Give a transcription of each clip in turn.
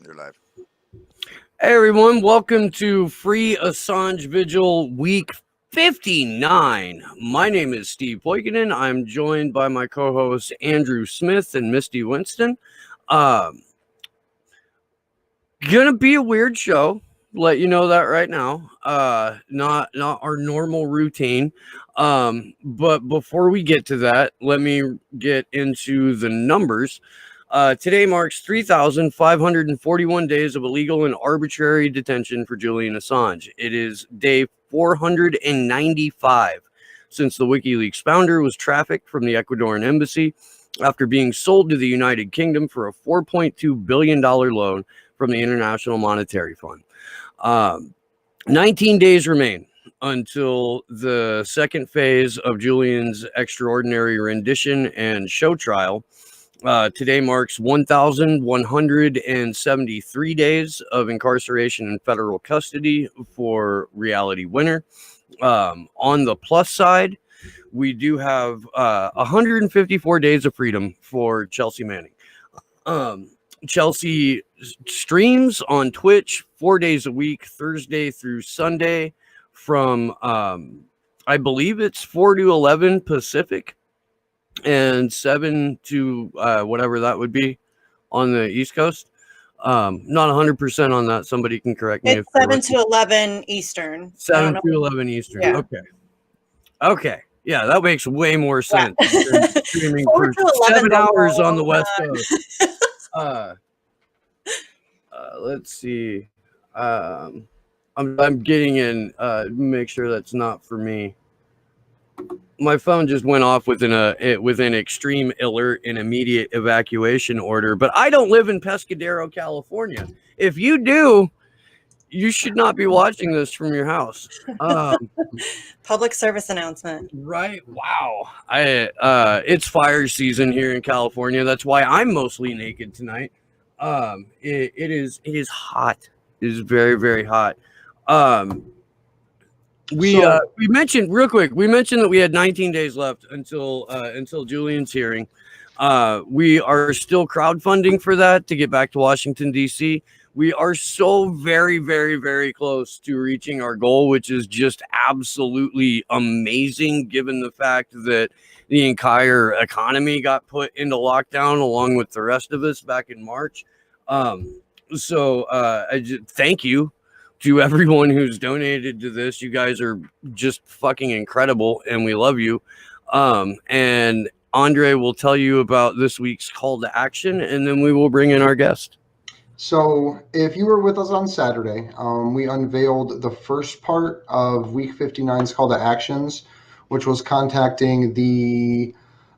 You're live. Hey everyone, welcome to Free Assange Vigil Week 59. My name is Steve Poikinen. I'm joined by my co-hosts Andrew Smith and Misty Winston. Gonna be a weird show. Let you know that right now. Not our normal routine. But before we get to that, let me get into the numbers. Today marks 3,541 days of illegal and arbitrary detention for Julian Assange. It is day 495 since the WikiLeaks founder was trafficked from the Ecuadorian embassy after being sold to the United Kingdom for a $4.2 billion loan from the International Monetary Fund. 19 days remain until the second phase of Julian's extraordinary rendition and show trial. Today marks 1,173 days of incarceration in federal custody for Reality Winner. On the plus side, we do have 154 days of freedom for Chelsea Manning. Chelsea streams on Twitch 4 days a week, Thursday through Sunday, from I believe it's 4 to 11 Pacific and 7 to whatever that would be on the East Coast. Not 100% on that. Somebody can correct me. It's 7 to 11 Eastern. 7 to 11 Eastern. Yeah. Okay. Yeah, that makes way more sense. Yeah. Streaming for 7 hours on the West Coast. Let's see. I'm getting in. Make sure that's not for me. My phone just went off with an extreme alert and immediate evacuation order. But I don't live in Pescadero, California. If you do, you should not be watching this from your house. Public service announcement. Right? Wow. It's fire season here in California. That's why I'm mostly naked tonight. It is hot. It is very, very hot. We mentioned real quick. We mentioned that we had 19 days left until Julian's hearing. We are still crowdfunding for that to get back to Washington D.C. We are so very, very, very close to reaching our goal, which is just absolutely amazing, given the fact that the entire economy got put into lockdown along with the rest of us back in March. So I just thank you to everyone who's donated to this. You guys are just fucking incredible, and we love you. And Andre will tell you about this week's call to action, and then we will bring in our guest. So if you were with us on Saturday, we unveiled the first part of Week 59's call to actions, which was contacting the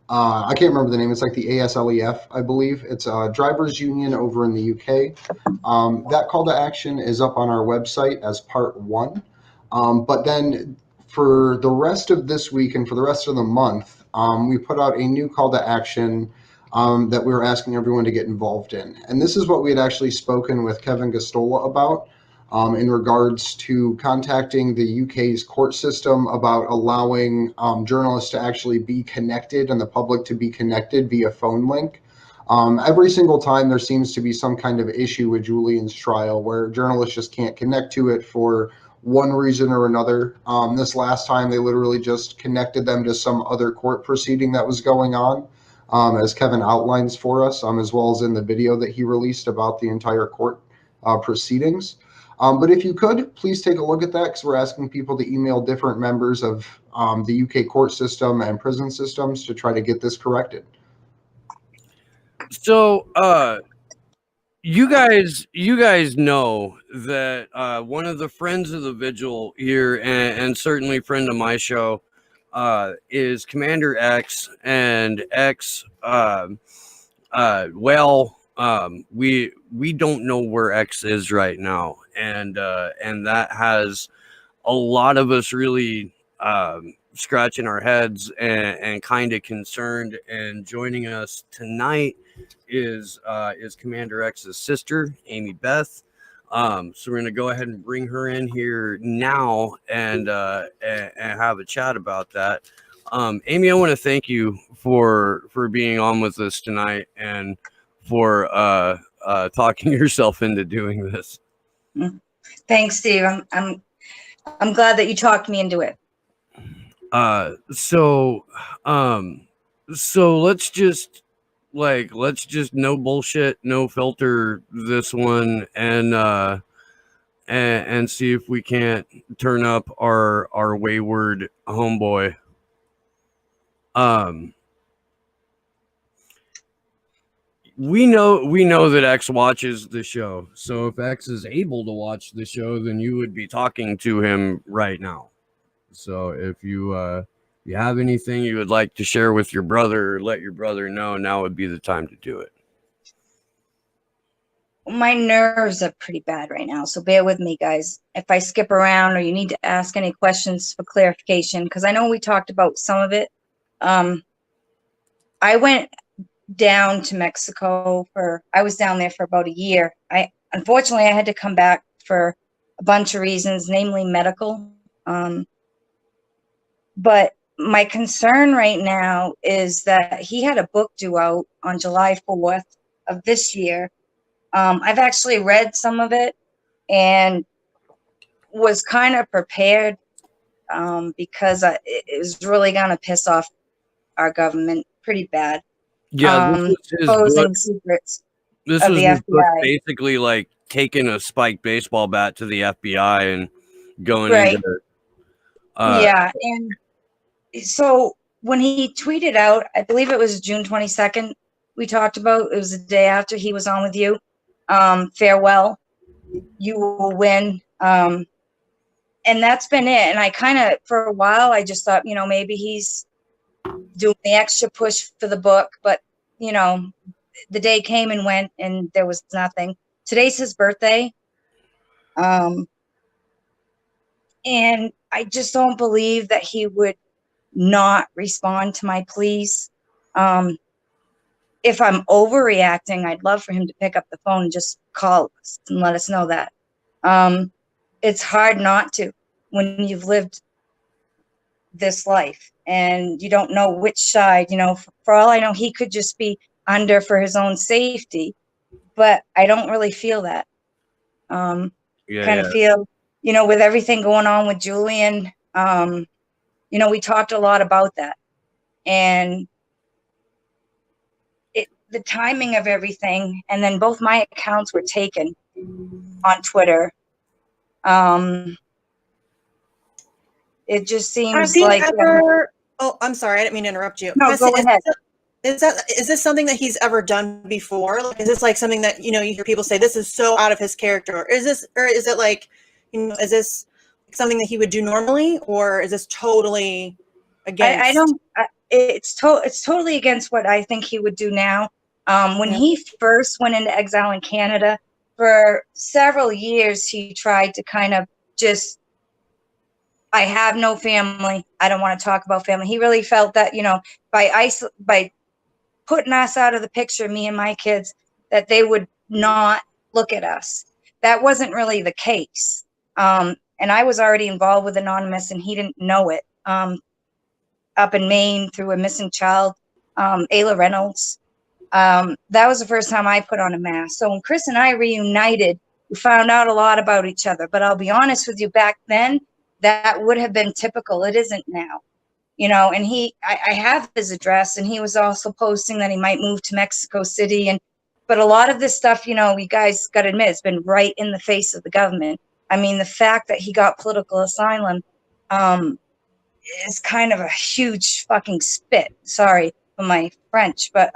I can't remember the name. It's like the ASLEF, I believe. It's a drivers union over in the UK. That call to action is up on our website as part one. But then for the rest of this week and for the rest of the month, we put out a new call to action that we were asking everyone to get involved in. And this is what we had actually spoken with Kevin Gestapo about in regards to contacting the UK's court system about allowing journalists to actually be connected and the public to be connected via phone link. Every single time there seems to be some kind of issue with Julian's trial where journalists just can't connect to it for one reason or another. This last time they literally just connected them to some other court proceeding that was going on, as Kevin outlines for us, as well as in the video that he released about the entire court proceedings. But if you could, please take a look at that, because we're asking people to email different members of the UK court system and prison systems to try to get this corrected. So, you guys know that one of the friends of the Vigil here, and certainly friend of my show, is Commander X, and X. We don't know where X is right now, and that has a lot of us really scratching our heads and kind of concerned. And joining us tonight is Commander X's sister, Amy Beth. So we're gonna go ahead and bring her in here now and have a chat about that. Amy, I want to thank you for being on with us tonight and for talking yourself into doing this. Thanks, Steve. I'm glad that you talked me into it. So let's just no bullshit, no filter this one, and see if we can't turn up our wayward homeboy. We know that X watches the show. So if X is able to watch the show, then you would be talking to him right now. So if you have anything you would like to share with your brother, or let your brother know, now would be the time to do it. My nerves are pretty bad right now, so bear with me, guys. If I skip around or you need to ask any questions for clarification, because I know we talked about some of it. I went down to Mexico I was down there for about a year. Unfortunately, I had to come back for a bunch of reasons, namely medical. But my concern right now is that he had a book due out on July 4th of this year. I've actually read some of it and was kind of prepared because it was really going to piss off our government pretty bad. Yeah, this was his Exposing book. secrets This of was the his book, FBI. basically like taking a spiked baseball bat to the FBI and going Right. into it. Yeah, and so when he tweeted out, I believe it was June 22nd, we talked about, it was the day after he was on with you. Farewell, you will win. And that's been it. And I kind of, for a while, I just thought, maybe he's doing the extra push for the book. But, the day came and went and there was nothing. Today's his birthday. And I just don't believe that he would not respond to my pleas. If I'm overreacting, I'd love for him to pick up the phone and just call us and let us know that. It's hard not to when you've lived this life and you don't know which side, for all I know, he could just be under for his own safety, but I don't really feel that. Feel, with everything going on with Julian, we talked a lot about that, and the timing of everything, and then both my accounts were taken on Twitter. It just seems like oh, I'm sorry, I didn't mean to interrupt you. No, go ahead. Is this something that he's ever done before? Like, is this like something that you hear people say this is so out of his character? Or is it like, is this something that he would do normally, or is this totally against? I don't. It's totally against what I think he would do now. When he first went into exile in Canada, for several years he tried to kind of just, I have no family, I don't want to talk about family. He really felt that, by putting us out of the picture, me and my kids, that they would not look at us. That wasn't really the case. And I was already involved with Anonymous and he didn't know it. Up in Maine through a missing child, Ayla Reynolds. That was the first time I put on a mask. So when Chris and I reunited, we found out a lot about each other. But I'll be honest with you, back then, that would have been typical. It isn't now. And I have his address, and he was also posting that he might move to Mexico City. But a lot of this stuff, you guys got to admit, it's been right in the face of the government. I mean, the fact that he got political asylum is kind of a huge fucking spit. Sorry for my French, but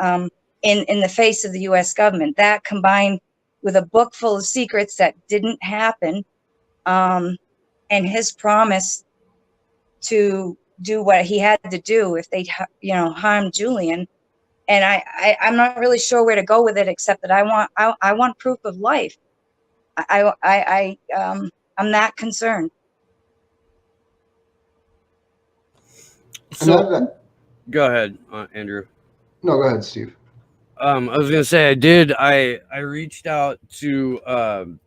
in the face of the U.S. government, that combined with a book full of secrets that didn't happen, and his promise to do what he had to do if they, harmed Julian. And I'm not really sure where to go with it, except that I want proof of life. I'm that concerned. So, go ahead, Andrew. No, go ahead, Steve. I was gonna say I reached out to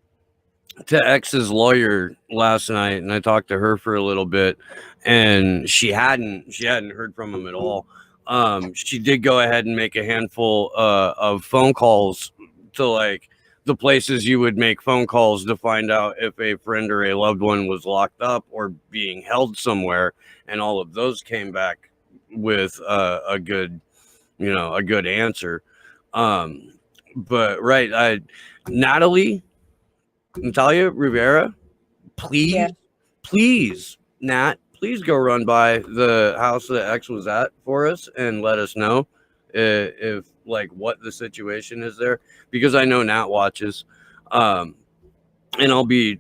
X's lawyer last night, and I talked to her for a little bit, and she hadn't heard from him at all. She did go ahead and make a handful of phone calls to like the places you would make phone calls to find out if a friend or a loved one was locked up or being held somewhere, and all of those came back with a good, a good answer. But right, Natalia Rivera, Yeah. please, Nat, please go run by the house that X was at for us and let us know if like what the situation is there, because I know Nat watches, and I'll be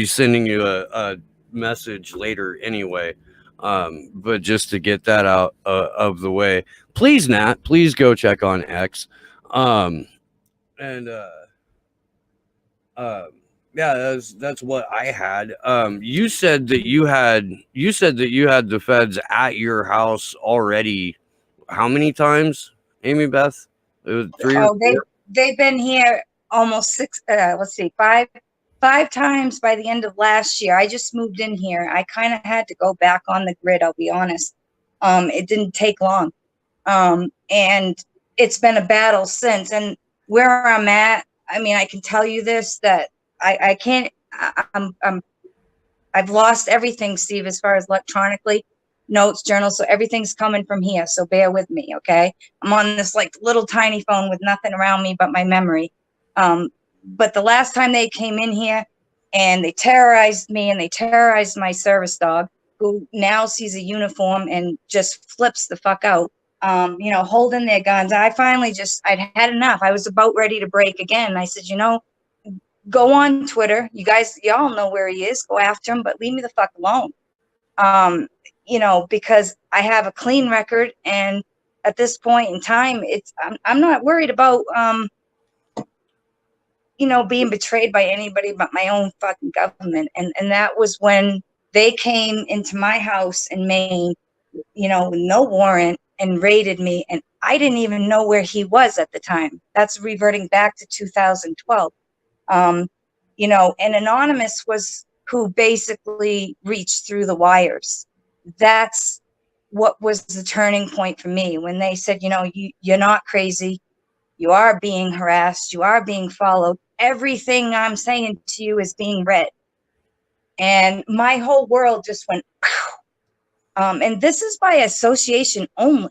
sending you a message later anyway. But just to get that out of the way, please, Nat, please go check on X. And yeah, that's what I had. You said that you had the feds at your house already. How many times, Amy Beth? It was 3 or 4? They've been here almost 6. Let's see, five times by the end of last year. I just moved in here. I kind of had to go back on the grid. I'll be honest. It didn't take long, and it's been a battle since. And where I'm at, I mean, I can tell you this, that I can't. I've lost everything, Steve, as far as electronically, notes, journals. So everything's coming from here. So bear with me, okay? I'm on this like little tiny phone with nothing around me but my memory. But the last time they came in here and they terrorized me and they terrorized my service dog, who now sees a uniform and just flips the fuck out, holding their guns. I'd had enough. I was about ready to break again. I said, go on Twitter. Y'all know where he is. Go after him, but leave me the fuck alone. Because I have a clean record, and at this point in time, I'm not worried about being betrayed by anybody but my own fucking government. And that was when they came into my house in Maine, with no warrant, and raided me, and I didn't even know where he was at the time. That's reverting back to 2012. And Anonymous was who basically reached through the wires. That's what was the turning point for me, when they said, you're not crazy. You are being harassed. You are being followed. Everything I'm saying to you is being read. And my whole world just went, pow. And this is by association only,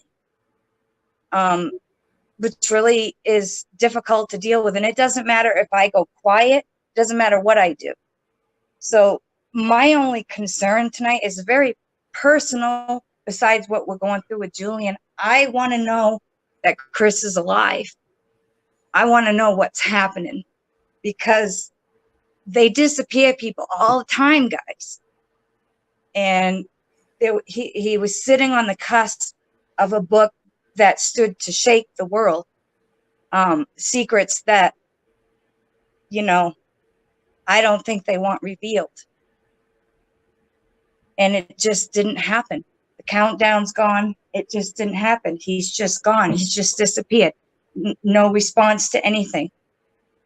which really is difficult to deal with. And it doesn't matter if I go quiet. It doesn't matter what I do. So my only concern tonight is very personal, besides what we're going through with Julian. I want to know that Chris is alive. I want to know what's happening, because they disappear people all the time, guys. And he was sitting on the cusp of a book that stood to shake the world. Secrets that, I don't think they want revealed. And it just didn't happen. The countdown's gone. It just didn't happen. He's just gone. He's just disappeared. No response to anything.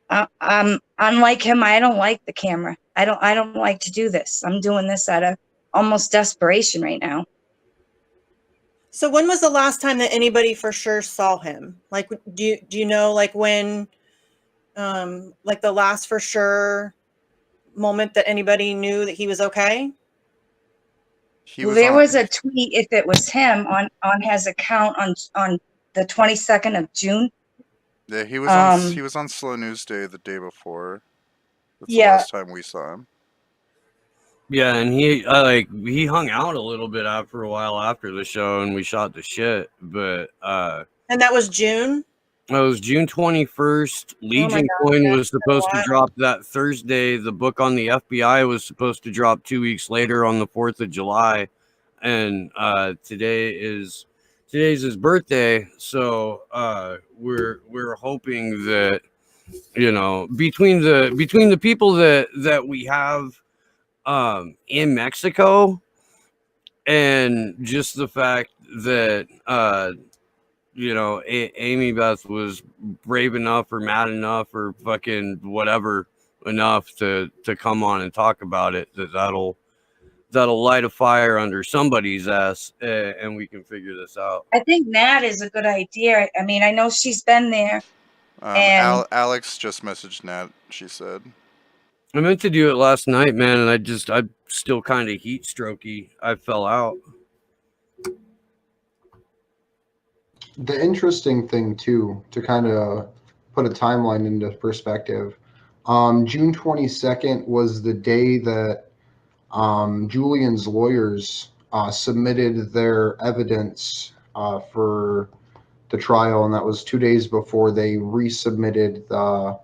Unlike him, I don't like the camera. I don't like to do this. I'm doing this out of almost desperation right now. So when was the last time that anybody for sure saw him? Like, do you know, like when, like the last for sure moment that anybody knew that he was okay? There was a tweet, if it was him, on his account on the 22nd of June. Yeah, he was on Slow News Day the day before. That's the last time we saw him. Yeah, and he hung out a little bit after a while after the show, and we shot the shit. But and that was June. It was June 21st. Legion Coin was supposed to drop that Thursday. The book on the FBI was supposed to drop 2 weeks later on the 4th of July. And today's his birthday. So we're hoping that, between the people that we have in Mexico, and just the fact that Amy Beth was brave enough or mad enough or fucking whatever enough to come on and talk about it, that'll light a fire under somebody's ass, and we can figure this out. I think Nat is a good idea. I mean, I know she's been there And Alex just messaged Nat. She said, I meant to do it last night, man, and I'm still kind of heat strokey. I fell out. The interesting thing, too, to kind of put a timeline into perspective, June 22nd was the day that Julian's lawyers submitted their evidence for the trial, and that was 2 days before they resubmitted the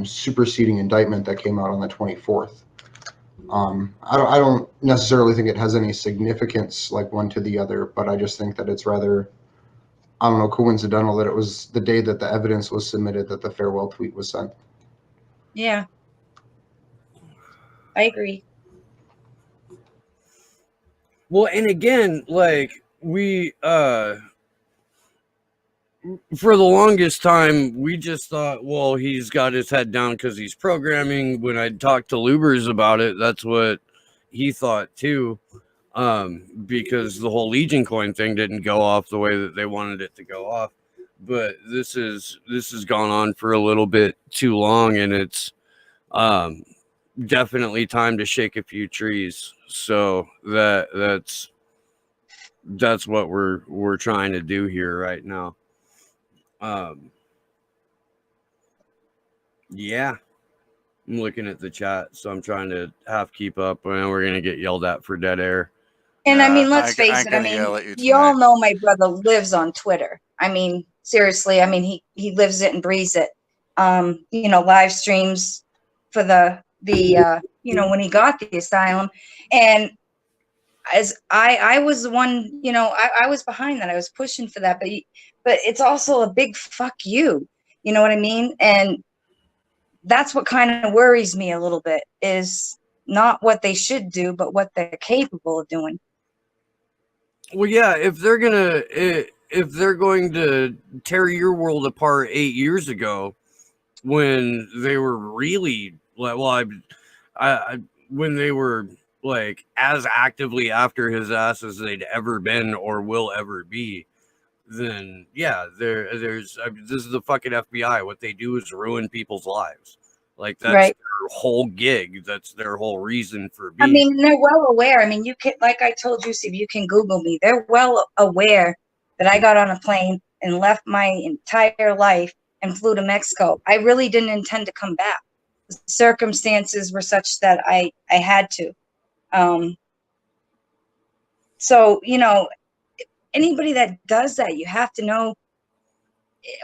superseding indictment that came out on the 24th. I don't necessarily think it has any significance like one to the other, but I just think that it's rather, I don't know, coincidental that it was the day that the evidence was submitted that the farewell tweet was sent. yeah, I agree. Well, and again, like we for the longest time, we just thought, well, he's got his head down because he's programming. When I talked to Lubers about it, that's what he thought too, because the whole Legion coin thing didn't go off the way that they wanted it to go off. But this has gone on for a little bit too long, and it's definitely time to shake a few trees. So that's what we're trying to do here right now. Yeah, I'm looking at the chat, so I'm trying to half keep up, and we're gonna get yelled at for dead air. And I mean, I let's face ain't it. I gonna yell at mean, you you all tonight. know my brother lives on Twitter. I mean, seriously. I mean, he lives it and breathes it. Live streams for the when he got the asylum, and as I was the one, I was behind that. I was pushing for that, but it's also a big fuck you. You know what I mean? And that's what kind of worries me a little bit, is not what they should do, but what they're capable of doing. Well, yeah, if they're going to tear your world apart 8 years ago, when they were really like, well, when they were like as actively after his ass as they'd ever been or will ever be, then yeah, this is the fucking FBI. What they do is ruin people's lives. Like that's Right. their whole gig. That's their whole reason for I being. mean, they're well aware. I mean, you can, like I told you, Steve, you can Google me. They're well aware that I got on a plane and left my entire life and flew to Mexico. I really didn't intend to come back. The circumstances were such that I had to. So, anybody that does that, you have to know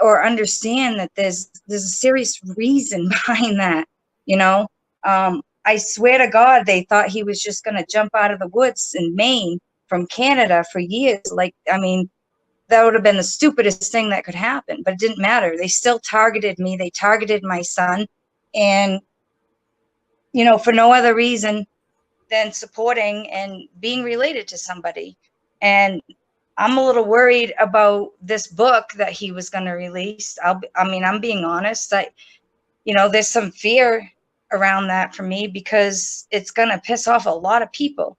or understand that there's a serious reason behind that. I swear to God, they thought he was just going to jump out of the woods in Maine from Canada for years. Like, I mean, that would have been the stupidest thing that could happen, but it didn't matter. They still targeted me. They targeted my son, and for no other reason than supporting and being related to somebody. And I'm a little worried about this book that he was going to release. I'm being honest. There's some fear around that for me, because it's going to piss off a lot of people.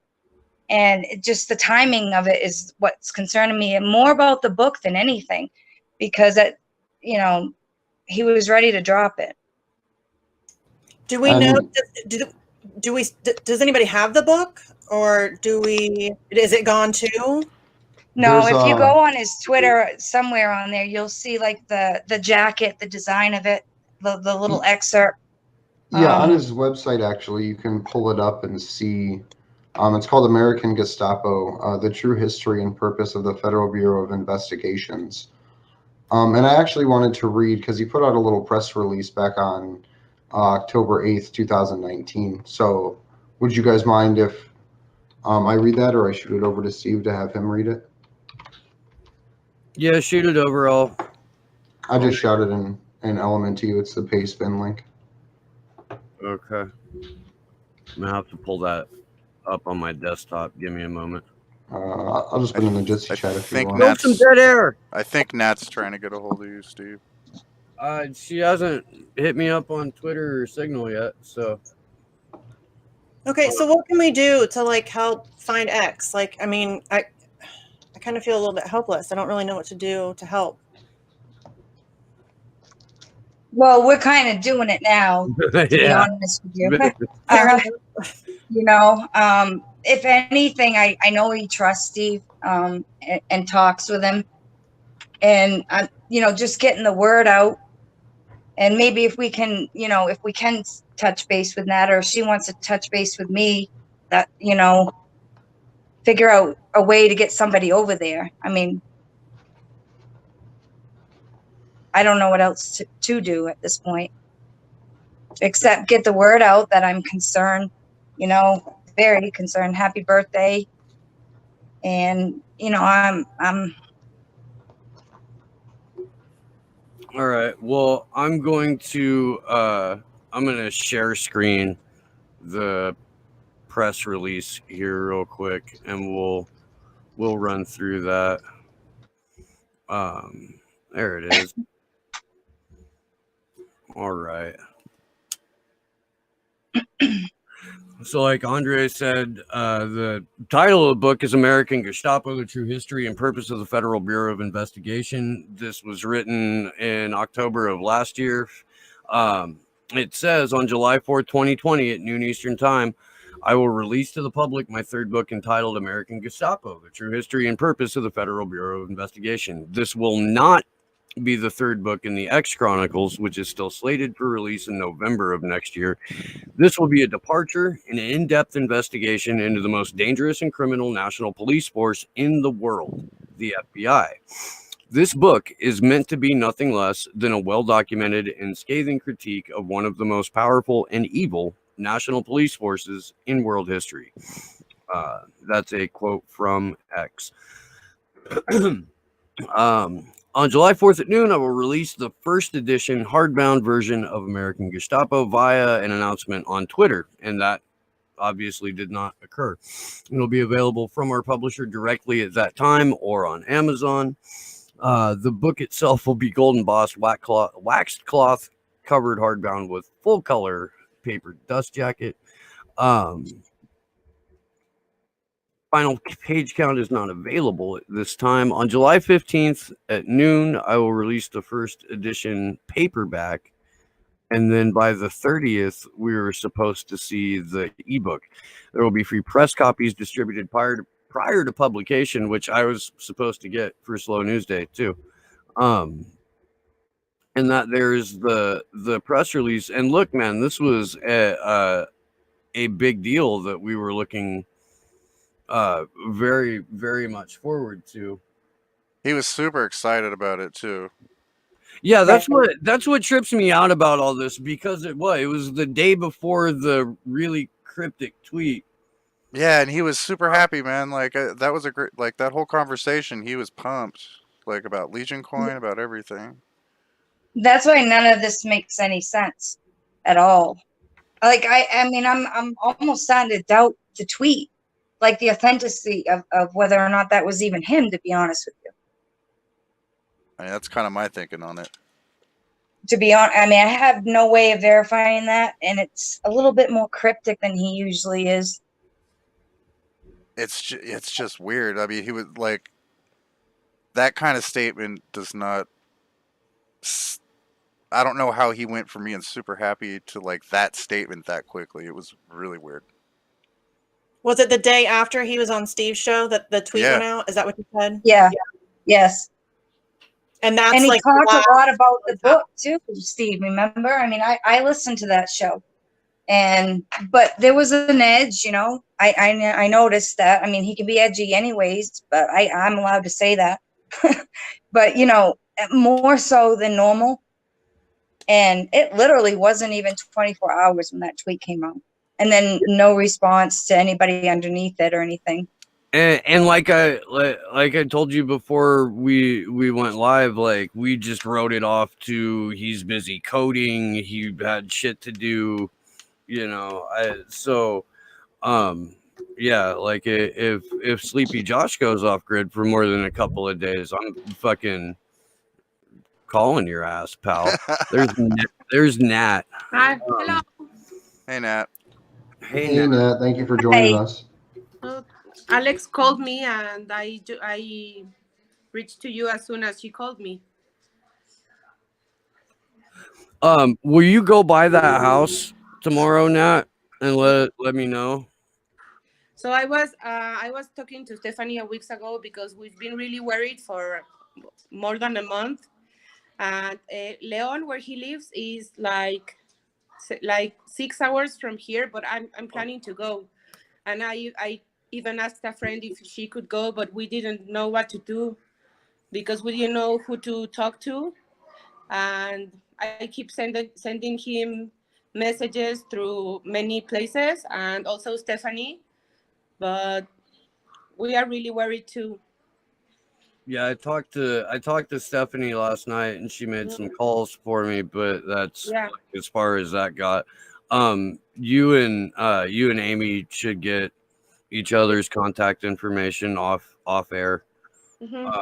And just the timing of it is what's concerning me, and more about the book than anything, because he was ready to drop it. Do we know? Does anybody have the book, or is it gone too? No, if you go on his Twitter, somewhere on there, you'll see like the jacket, the design of it, the little excerpt. Yeah, on his website, actually, you can pull it up and see. It's called American Gestapo, The True History and Purpose of the Federal Bureau of Investigations. And I actually wanted to read, because he put out a little press release back on October 8th, 2019. So would you guys mind if I read that, or I shoot it over to Steve to have him read it? Yeah, shoot it over. I just shouted an element to you. It's the paste bin link. Okay. I'm gonna have to pull that up on my desktop. Give me a moment. I'll just put it in the Jitsi chat if you want. Build some dead air. I think Nat's trying to get a hold of you, Steve. She hasn't hit me up on Twitter or Signal yet, so. Okay, so what can we do to help find X? I kind of feel a little bit helpless. I don't really know what to do to help. Well, we're kind of doing it now, to be honest with you. You know, if anything, I know he trusts Steve and talks with him. And, you know, just getting the word out. And maybe if we can, you know, if we can touch base with Nat, or if she wants to touch base with me, that, you know, figure out a way to get somebody over there. I mean, I don't know what else to do at this point, except get the word out that I'm concerned, you know, very concerned. Happy birthday. And, you know, I'm All right. Well, I'm going to share screen the press release here real quick, and we'll run through that. There it is. All right. So, like Andre said, the title of the book is American Gestapo, The True History and Purpose of the Federal Bureau of Investigation. This was written in October of last year. It says, on July 4th, 2020 at noon Eastern Time, I will release to the public my third book entitled American Gestapo, The True History and Purpose of the Federal Bureau of Investigation. This will not be the third book in the X Chronicles, which is still slated for release in November of next year. This will be a departure and an in-depth investigation into the most dangerous and criminal national police force in the world, the FBI. This book is meant to be nothing less than a well-documented and scathing critique of one of the most powerful and evil national police forces in world history. That's a quote from X. On July 4th at noon, I will release the first edition hardbound version of American Gestapo via an announcement on Twitter, and that obviously did not occur. It'll be available from our publisher directly at that time or on Amazon. The book itself will be golden embossed waxed cloth covered hardbound with full color paper dust jacket. Final page count is not available at this time. On July 15th at noon, I will release the first edition paperback. And then by the 30th, we were supposed to see the ebook. There will be free press copies distributed prior to publication, which I was supposed to get for Slow News Day too. And that there's the press release. And look, man, this was a big deal that we were looking very, very much forward to. He was super excited about it too. Yeah, that's what trips me out about all this, because it was the day before the really cryptic tweet. Yeah, and he was super happy, man. Like that was a great, like that whole conversation. He was pumped, like about Legion Coin, about everything. That's why none of this makes any sense at all. Like I mean, I'm almost starting to doubt the tweet, like the authenticity of whether or not that was even him, to be honest with you. I mean, that's kind of my thinking on it. To be honest, I mean, I have no way of verifying that, and it's a little bit more cryptic than he usually is. It's just weird. I mean, he was like, that kind of statement does not. I don't know how he went from being super happy to like that statement that quickly. It was really weird. Was it the day after he was on Steve's show that the tweet went out? Is that what you said? Yeah. Yes. And that's, and he like, talked a lot about the book too, Steve. Remember? I mean, I listened to that show, but there was an edge, you know. I noticed that. I mean, he can be edgy anyways, but I'm allowed to say that. But you know, more so than normal. And it literally wasn't even 24 hours when that tweet came out, and then no response to anybody underneath it or anything. And like I told you before we went live, like we just wrote it off to he's busy coding, he had shit to do, you know. Yeah, like if Sleepy Josh goes off grid for more than a couple of days, I'm fucking calling your ass, pal. There's Nat. Hi. Hello. Hey, Nat. Hey, Nat. Thank you for joining us. Alex called me, and I reached to you as soon as she called me. Will you go by that house tomorrow, Nat, and let me know? So I was talking to Stephanie a weeks ago because we've been really worried for more than a month. And Leon, where he lives, is like 6 hours from here. But I'm planning to go, and I even asked a friend if she could go, but we didn't know what to do because we didn't know who to talk to, and I keep sending him messages through many places, and also Stephanie, but we are really worried too. Yeah, I talked to Stephanie last night, and she made some calls for me, but that's Yeah. as far as that got. You and Amy should get each other's contact information off air. Hmm. Uh,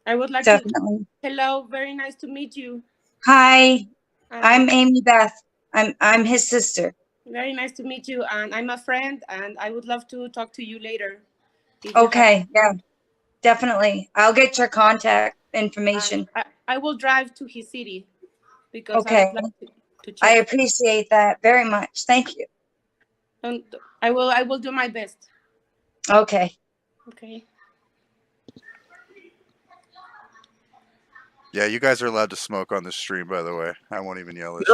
I would like to. Definitely. Hello, very nice to meet you. Hi, And I'm Amy Beth. I'm his sister. very nice to meet you. And I'm a friend, and I would love to talk to you later if you have. Okay, yeah, definitely. I'll get your contact And information. I will drive to his city because I Okay, would like to I check. appreciate that very much. Thank you. And I will do my best. Okay. Okay. Yeah, you guys are allowed to smoke on the stream, by the way. I won't even yell at you.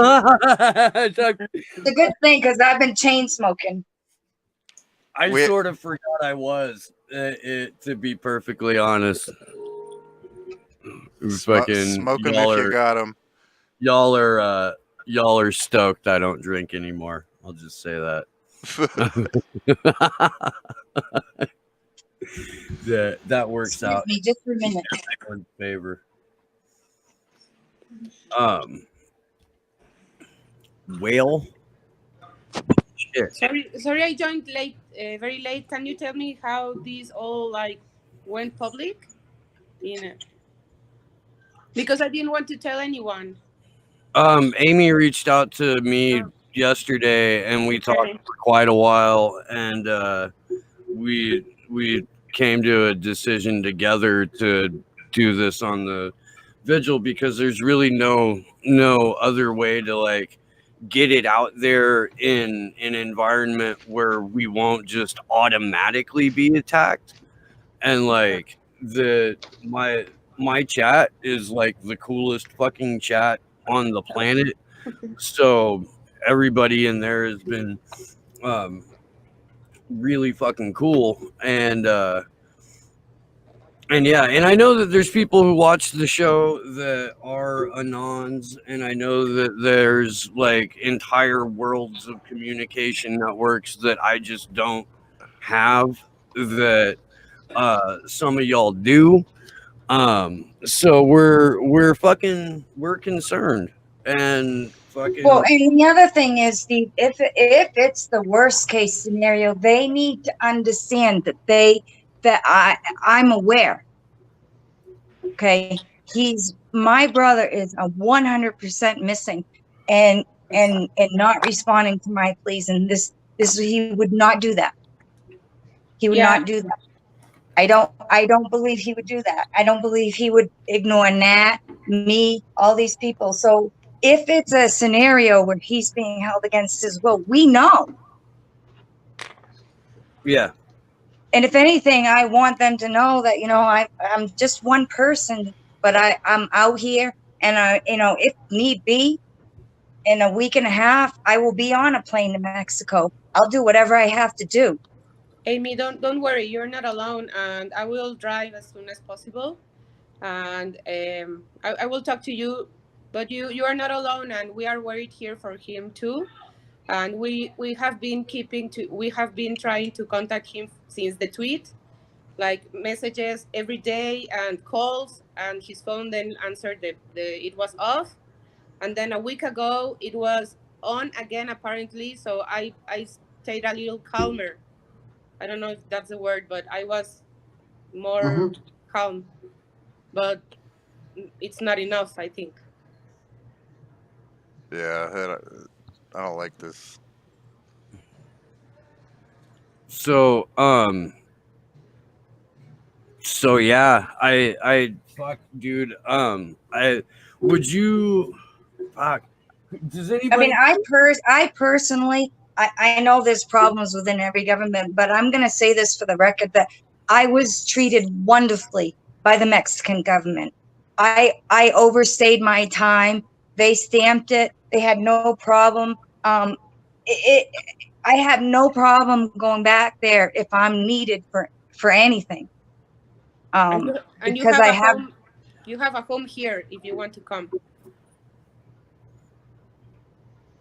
It's a good thing because I've been chain smoking. I We- sort of forgot I was, to be perfectly honest. Fucking smoke them if you got them. y'all are stoked I don't drink anymore. I'll just say that. that works Excuse out me just for a minute. in everyone's favor. Whale. Shit. Sorry, I joined late, very late. Can you tell me how these all like went public? Because I didn't want to tell anyone. Amy reached out to me yesterday, and we talked for quite a while, and we came to a decision together to do this on the vigil because there's really no other way to like get it out there in an environment where we won't just automatically be attacked. And like my chat is like the coolest fucking chat on the planet, so everybody in there has been really fucking cool. And yeah, and I know that there's people who watch the show that are anons, and I know that there's like entire worlds of communication networks that I just don't have that some of y'all do. So we're concerned and fucking. Well, and the other thing is, Steve, if it's the worst case scenario, they need to understand that I'm aware. Okay, my brother is a 100% missing, and not responding to my pleas, and this he would not do that. He would Yeah. not do that. I don't believe he would do that. I don't believe he would ignore Nat, me, all these people. So if it's a scenario where he's being held against his will, we know. Yeah. And if anything, I want them to know that, I'm just one person, but I'm out here, and if need be, in a week and a half, I will be on a plane to Mexico. I'll do whatever I have to do. Amy, don't worry, you're not alone, and I will drive as soon as possible, and I will talk to you, but you are not alone, and we are worried here for him too, and we have been trying to contact him since the tweet, like messages every day and calls, and his phone then answered it was off, and then a week ago it was on again apparently, so I stayed a little calmer. I don't know if that's the word, but I was more calm. But it's not enough, I think. Yeah, I don't like this. So yeah, I fuck, dude. I would you Fuck. Does I anybody? mean, I personally, I know there's problems within every government, but I'm going to say this for the record that I was treated wonderfully by the Mexican government. I overstayed my time. They stamped it. They had no problem. I have no problem going back there if I'm needed for anything. And you Because have I a have, home. You have a home here if you want to come.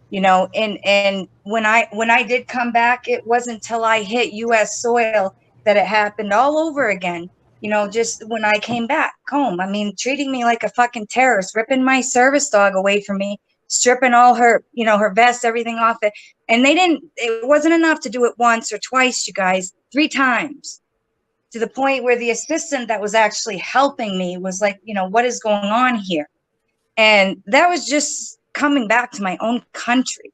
you know, and when I did come back, it wasn't until I hit US soil that it happened all over again. You know, just when I came back home. I mean, treating me like a fucking terrorist, ripping my service dog away from me, stripping all her, you know, her vest, everything off it. And it wasn't enough to do it once or twice, you guys, 3 times. To the point where the assistant that was actually helping me was like, you know, what is going on here? And that was just coming back to my own country.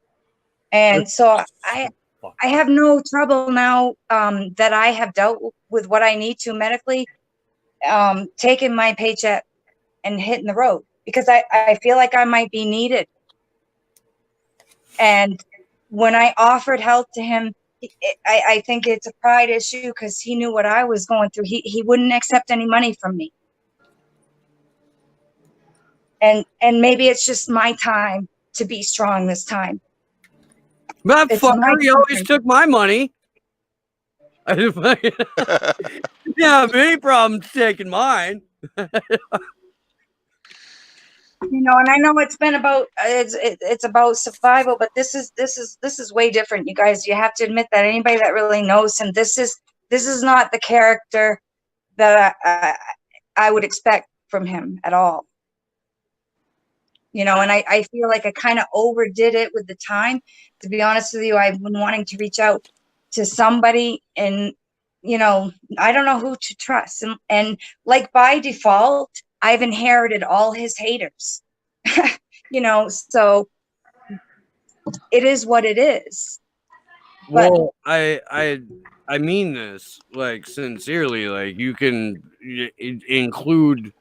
And so I have no trouble now that I have dealt with what I need to medically, taking my paycheck and hitting the road because I feel like I might be needed. And when I offered help to him, I think it's a pride issue because he knew what I was going through. He wouldn't accept any money from me. And maybe it's just my time to be strong this time. That It's my fucker, he always time. took my money. I didn't have any problems taking mine. You know, and I know it's been about it's about survival, but this is way different, you guys. You have to admit that anybody that really knows him, this is not the character that I would expect from him at all. You know, and I feel like I kind of overdid it with the time. To be honest with you, I've been wanting to reach out to somebody, and you know, I don't know who to trust. And like by default, I've inherited all his haters. You know, so it is what it is. But Well, I mean this like sincerely. Like you can include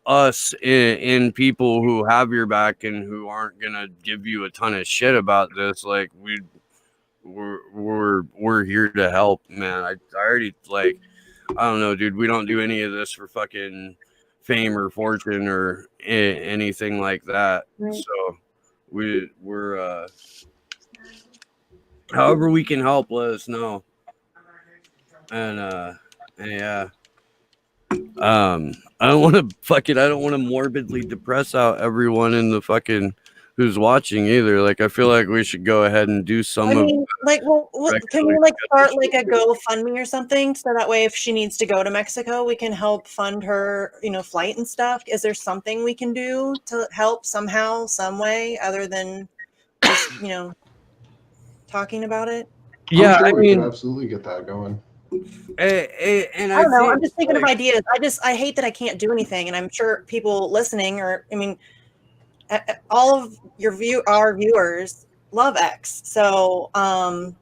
us in people who have your back and who aren't gonna give you a ton of shit about this. Like we're here to help, man. I already like I don't know, dude. We don't do any of this for fucking fame or fortune or anything like that. Right. So we're however we can help, let us know. And yeah. I don't want to morbidly depress out everyone in the fucking who's watching either. Like I feel like we should go ahead and do some I of mean, like, well, can we regular like start scheduled like a GoFundMe or something so that way if she needs to go to Mexico, we can help fund her, you know, flight and stuff? Is there something we can do to help somehow, some way, other than just, you know, talking about it? Yeah, I'm sure I we mean, could absolutely get that going. and I don't know. I'm think, just thinking like, of ideas. I hate that I can't do anything, and I'm sure people listening, or I mean, all of our viewers love X, so I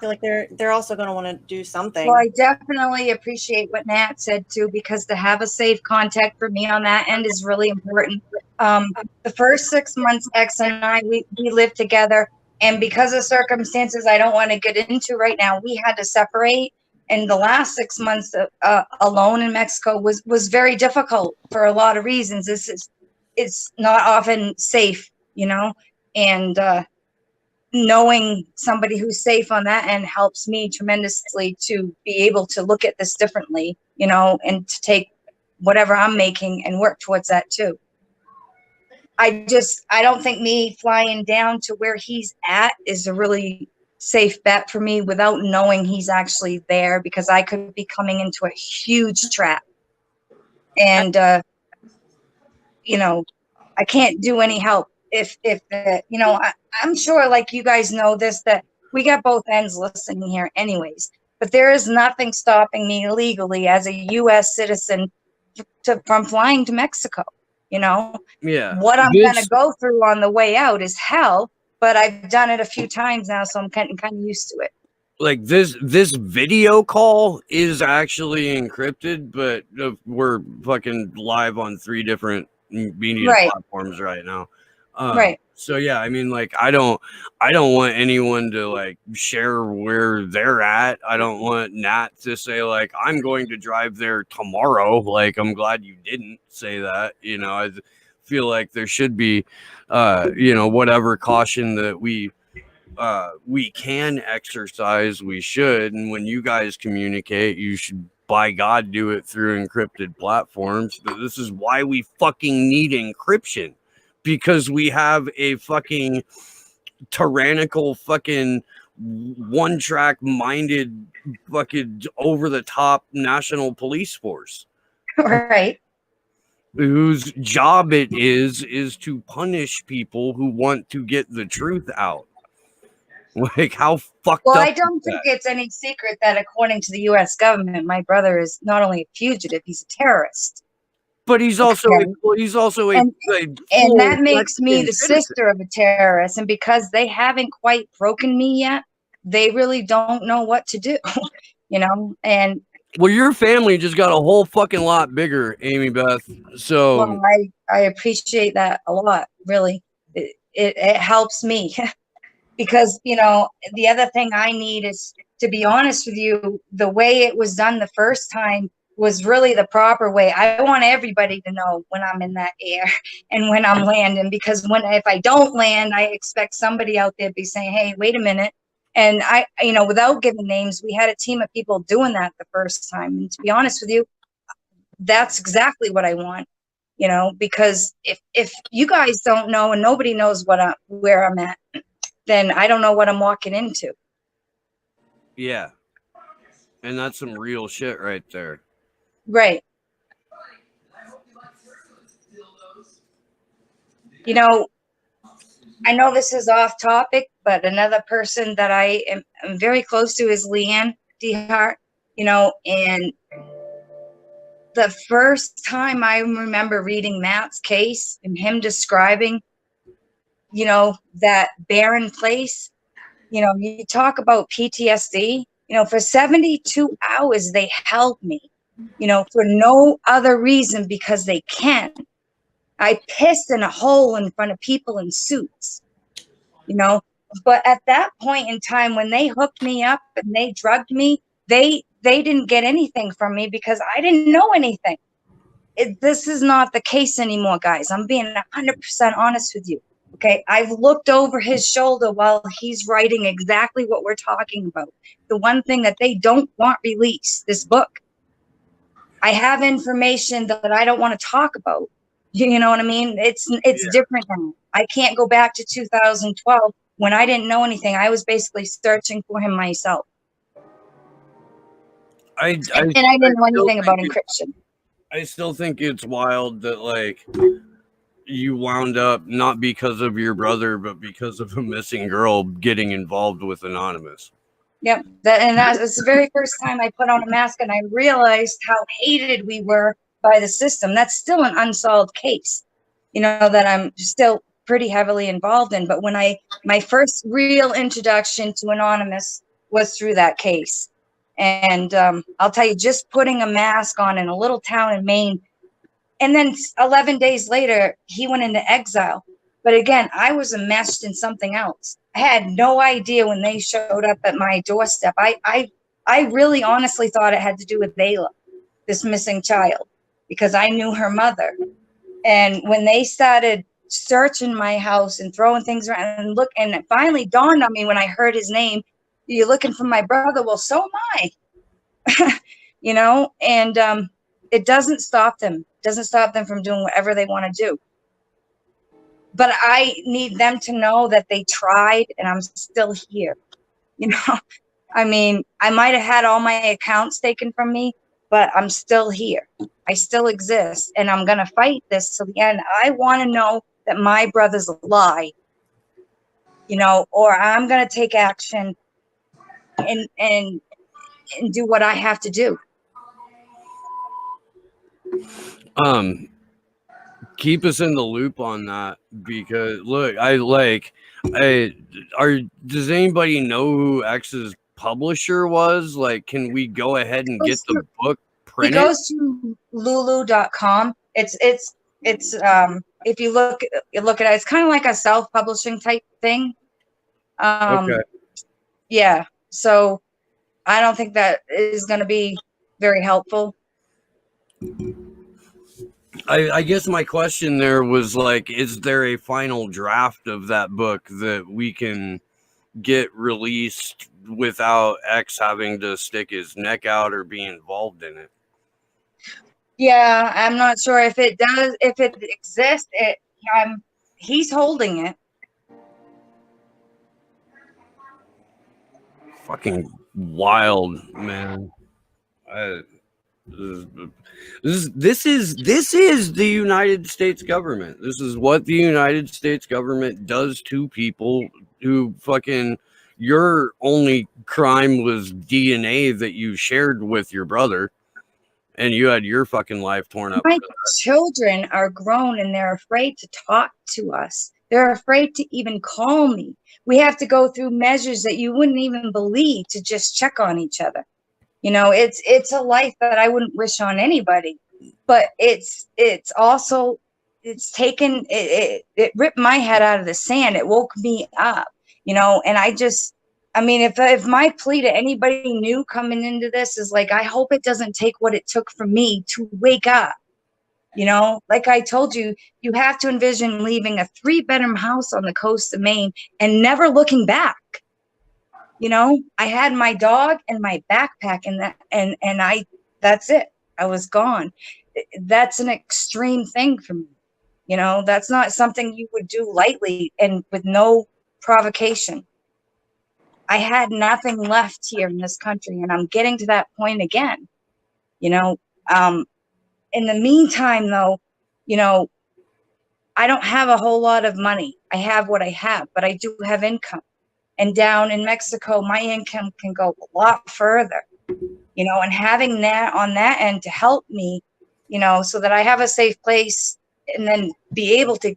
feel like they're also going to want to do something. well, I definitely appreciate what Nat said too, because to have a safe contact for me on that end is really important. The first 6 months, X and I, we lived together, and because of circumstances I don't want to get into right now, we had to separate. And the last 6 months alone in Mexico was very difficult for a lot of reasons. It's not often safe, you know, and knowing somebody who's safe on that end helps me tremendously to be able to look at this differently, you know, and to take whatever I'm making and work towards that too. I don't think me flying down to where he's at is a really safe bet for me without knowing he's actually there, because I could be coming into a huge trap. And, you know, I can't do any help if you know, I'm sure like you guys know this, that we got both ends listening here anyways, but there is nothing stopping me legally as a US citizen from flying to Mexico. You know, yeah, what I'm going to go through on the way out is hell, but I've done it a few times now, so I'm kind of used to it. like this video call is actually encrypted, but we're fucking live on 3 different media Right. platforms right now. Right. So yeah, I mean, like, I don't want anyone to like share where they're at. I don't want Nat to say like I'm going to drive there tomorrow. Like, I'm glad you didn't say that. You know, I feel like there should be, you know, whatever caution that we can exercise, we should. And when you guys communicate, you should, by God, do it through encrypted platforms. But this is why we fucking need encryption, because we have a fucking tyrannical fucking one track minded fucking over the top national police force Right. whose job it is to punish people who want to get the truth out. Like, how fucked Well, up I don't think it's any secret that according to the US government, my brother is not only a fugitive, he's a terrorist. but he's also Okay. And full that makes me Mexican the citizen. sister of a terrorist. And because they haven't quite broken me yet, they really don't know what to do. You know, and Well, your family just got a whole fucking lot bigger, Amy Beth. So well, I appreciate that a lot, really. It helps me because, you know, the other thing I need is, to be honest with you, the way it was done the first time was really the proper way. I want everybody to know when I'm in that air and when I'm landing, because if I don't land, I expect somebody out there to be saying, hey, wait a minute. And you know, without giving names, we had a team of people doing that the first time. And to be honest with you, that's exactly what I want, you know, because if you guys don't know and nobody knows where I'm at, then I don't know what I'm walking into. yeah, and that's some real shit right there. Right. You know, I know this is off topic, but another person that I am very close to is Leanne DeHart, you know, and the first time I remember reading Matt's case and him describing, you know, that barren place, you know, you talk about PTSD, you know, for 72 hours, they held me, you know, for no other reason because they can. I pissed in a hole in front of people in suits, you know, but at that point in time, when they hooked me up and they drugged me, they didn't get anything from me because I didn't know anything. This is not the case anymore, guys. I'm being 100% honest with you. Okay, I've looked over his shoulder while he's writing exactly what we're talking about. The one thing that they don't want released, this book. I have information that I don't want to talk about. You know what I mean? It's different now. I can't go back to 2012 when I didn't know anything. I was basically searching for him myself. And I didn't know anything about encryption. I still think it's wild that, like, you wound up not because of your brother, but because of a missing girl getting involved with Anonymous. Yep. That's the very first time I put on a mask and I realized how hated we were by the system. That's still an unsolved case, you know, that I'm still pretty heavily involved in. But when my first real introduction to Anonymous was through that case. And I'll tell you, just putting a mask on in a little town in Maine, and then 11 days later, he went into exile. But again, I was enmeshed in something else. I had no idea when they showed up at my doorstep. I really honestly thought it had to do with Layla, this missing child, because I knew her mother. And when they started searching my house and throwing things around and it finally dawned on me when I heard his name, you're looking for my brother. Well, so am I, you know, and it doesn't stop them. It doesn't stop them from doing whatever they want to do. But I need them to know that they tried and I'm still here. You know, I mean, I might have had all my accounts taken from me, but I'm still here. I still exist and I'm going to fight this till the end. I want to know that my brother's alive, you know, or I'm going to take action and do what I have to do. Keep us in the loop on that, because look, does anybody know who X's publisher was? Like, can we go ahead and get the book printed? He goes to lulu.com. It's if you look at it, it's kind of like a self-publishing type thing. Okay. Yeah. So I don't think that is going to be very helpful. I guess my question there was like, is there a final draft of that book that we can get released without X having to stick his neck out or be involved in it? Yeah, I'm not sure if it does, if it exists. He's holding it. Fucking wild, man. This is the United States government. This is what the United States government does to people who fucking, your only crime was DNA that you shared with your brother, and you had your fucking life torn up. My children are grown and they're afraid to talk to us. They're afraid to even call me. We have to go through measures that you wouldn't even believe to just check on each other. You know, it's a life that I wouldn't wish on anybody, but it's also, it's taken, it ripped my head out of the sand. It woke me up, you know, and I mean, if my plea to anybody new coming into this is like, I hope it doesn't take what it took for me to wake up. You know, like I told you, you have to envision leaving a 3-bedroom house on the coast of Maine and never looking back. You know, I had my dog and my backpack and that's it. I was gone. That's an extreme thing for me. You know, that's not something you would do lightly and with no provocation. I had nothing left here in this country, and I'm getting to that point again. You know, in the meantime, though, you know, I don't have a whole lot of money. I have what I have, but I do have income. And down in Mexico, my income can go a lot further, you know, and having that on that end to help me, you know, so that I have a safe place and then be able to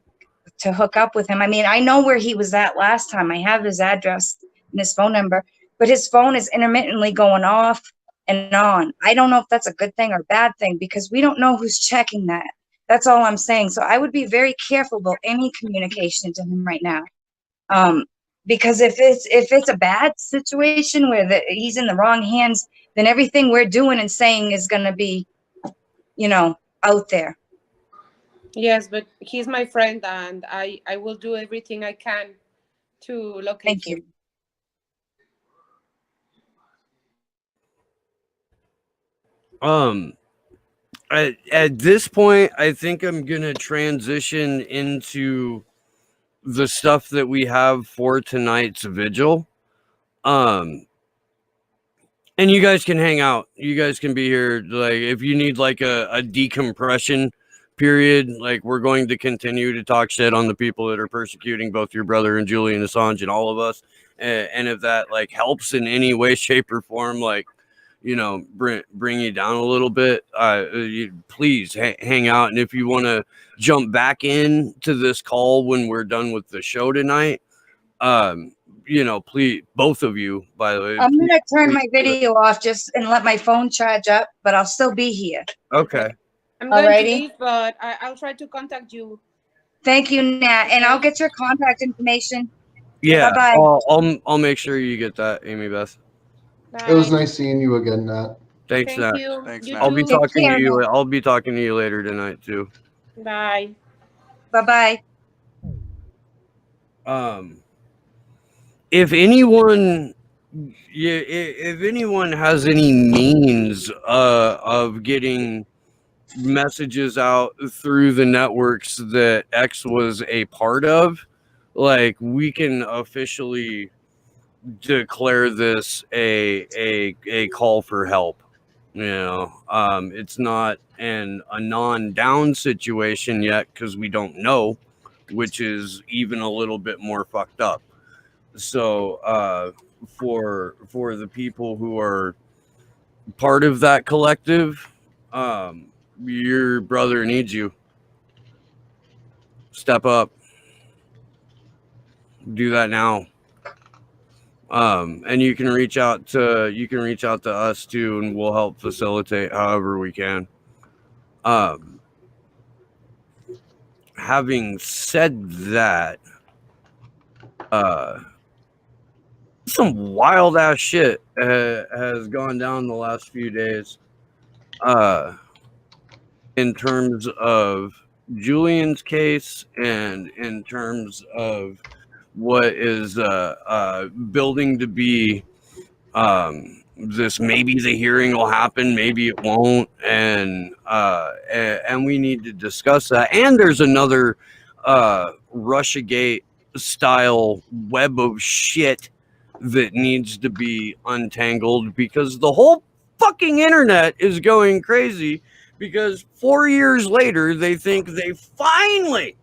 hook up with him. I mean, I know where he was at last time. I have his address and his phone number, but his phone is intermittently going off and on. I don't know if that's a good thing or bad thing because we don't know who's checking that. That's all I'm saying. So I would be very careful about any communication to him right now. Because if it's a bad situation where he's in the wrong hands, then everything we're doing and saying is going to be, you know, out there. Yes, but he's my friend, and I will do everything I can to locate him. At this point, I think I'm gonna transition into the stuff that we have for tonight's vigil. And you guys can hang out. You guys can be here. Like, if you need like a decompression period, like, we're going to continue to talk shit on the people that are persecuting both your brother and Julian Assange and all of us. And if that like helps in any way, shape, or form, like, you know, bring you down a little bit, please hang out. And if you want to jump back in to this call when we're done with the show tonight, you know, please, both of you, by the way. I'm going to turn my video off just and let my phone charge up, but I'll still be here. Okay. I'm going to leave, but I'll try to contact you. Thank you, Nat. And I'll get your contact information. Yeah. Bye-bye. I'll make sure you get that, Amy Beth. Bye. It was nice seeing you again, Nat. Thanks, Thank Nat. you. Thanks, You Nat. I'll be too. talking to you. I'll be talking to you later tonight too. Bye. Bye-bye. If anyone has any means of getting messages out through the networks that X was a part of, like, we can officially declare this a call for help. You know, it's not a non-down situation yet because we don't know, which is even a little bit more fucked up. So for the people who are part of that collective, your brother needs you. Step up. Do that now. And you can reach out to us too, and we'll help facilitate however we can. having said that, some wild ass shit has gone down the last few days. In terms of Julian's case and in terms of what is building to be this, maybe the hearing will happen, maybe it won't, and we need to discuss that. And there's another Russiagate style web of shit that needs to be untangled, because the whole fucking internet is going crazy, because 4 years later they think they finally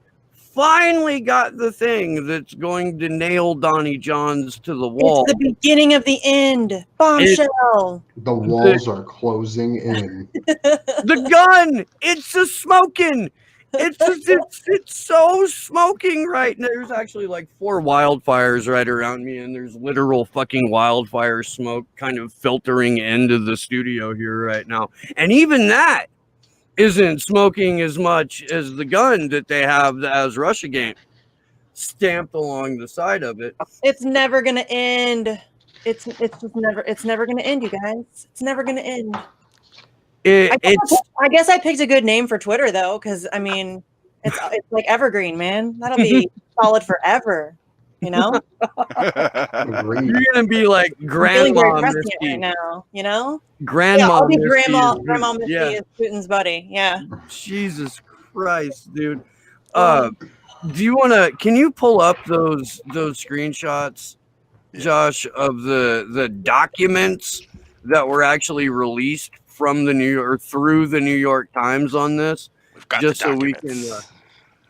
got the thing that's going to nail Donnie Johns to the wall. It's the beginning of the end. Bombshell. The walls are closing in. The gun, it's a smoking. It's so smoking right now. There's actually like 4 wildfires right around me, and there's literal fucking wildfire smoke kind of filtering into the studio here right now. And even that isn't smoking as much as the gun that they have as Russiagate stamped along the side of it. It's never gonna end. It's never gonna end, you guys. It's never gonna end. I guess I picked a good name for Twitter though, because I mean, it's like evergreen, man. That'll be solid forever. You know, Agreed. You're gonna be like I'm feeling Grandma very prescient Misty. right now. You know, Grandma I'll be Misty Grandma is- Misty yeah. is Putin's buddy. Yeah. Jesus Christ, dude. Do you wanna? Can you pull up those screenshots, Josh, of the documents that were actually released from the through the New York Times on this? We've got Just the so we documents. can.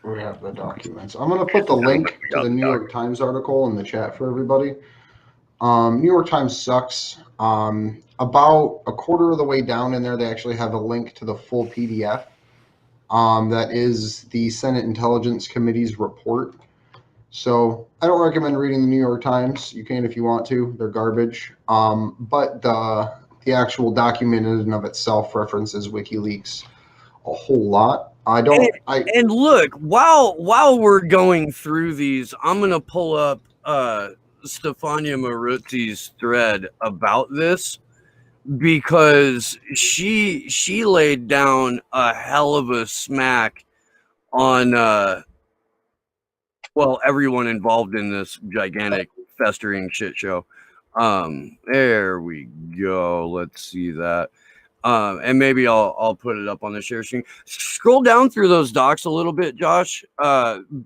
We have the documents. I'm going to put the link to the New York Times article in the chat for everybody. New York Times sucks. About a quarter of the way down in there, they actually have a link to the full PDF. That is the Senate Intelligence Committee's report. So I don't recommend reading the New York Times. You can if you want to. They're garbage. But the actual document in and of itself references WikiLeaks a whole lot. And look, while we're going through these, I'm gonna pull up Stefania Maruzzi's thread about this, because she laid down a hell of a smack on everyone involved in this gigantic festering shit show. There we go. Let's see that. And maybe I'll put it up on the share screen. Scroll down through those docs a little bit, Josh,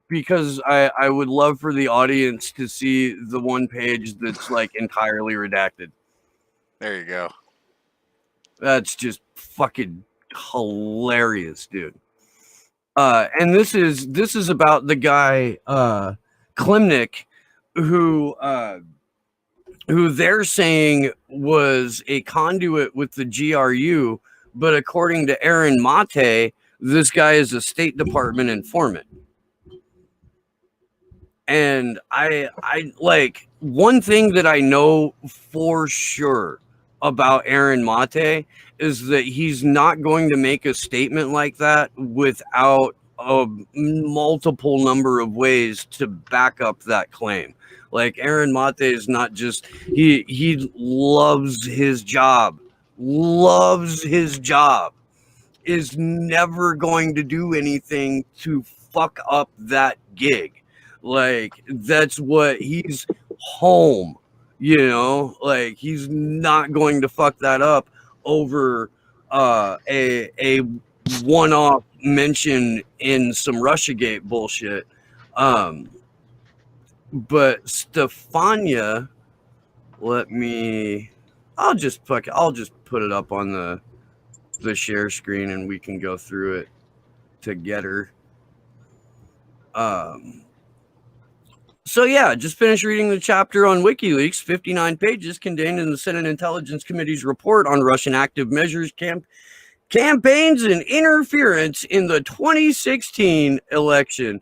because I would love for the audience to see the one page that's like entirely redacted. There you go. That's just fucking hilarious, dude. And this is about the guy Klimnik, who they're saying was a conduit with the GRU, but according to Aaron Mate, this guy is a State Department informant. And I like, one thing that I know for sure about Aaron Mate is that he's not going to make a statement like that without a multiple number of ways to back up that claim. Like, Aaron Mate is not just, he loves his job, is never going to do anything to fuck up that gig. Like, that's what he's home, you know, like he's not going to fuck that up over a one-off mention in some Russiagate bullshit. But Stefania, I'll just put it up on the share screen and we can go through it together. So yeah, just finished reading the chapter on WikiLeaks, 59 pages contained in the Senate Intelligence Committee's report on Russian active measures, campaigns, and interference in the 2016 election.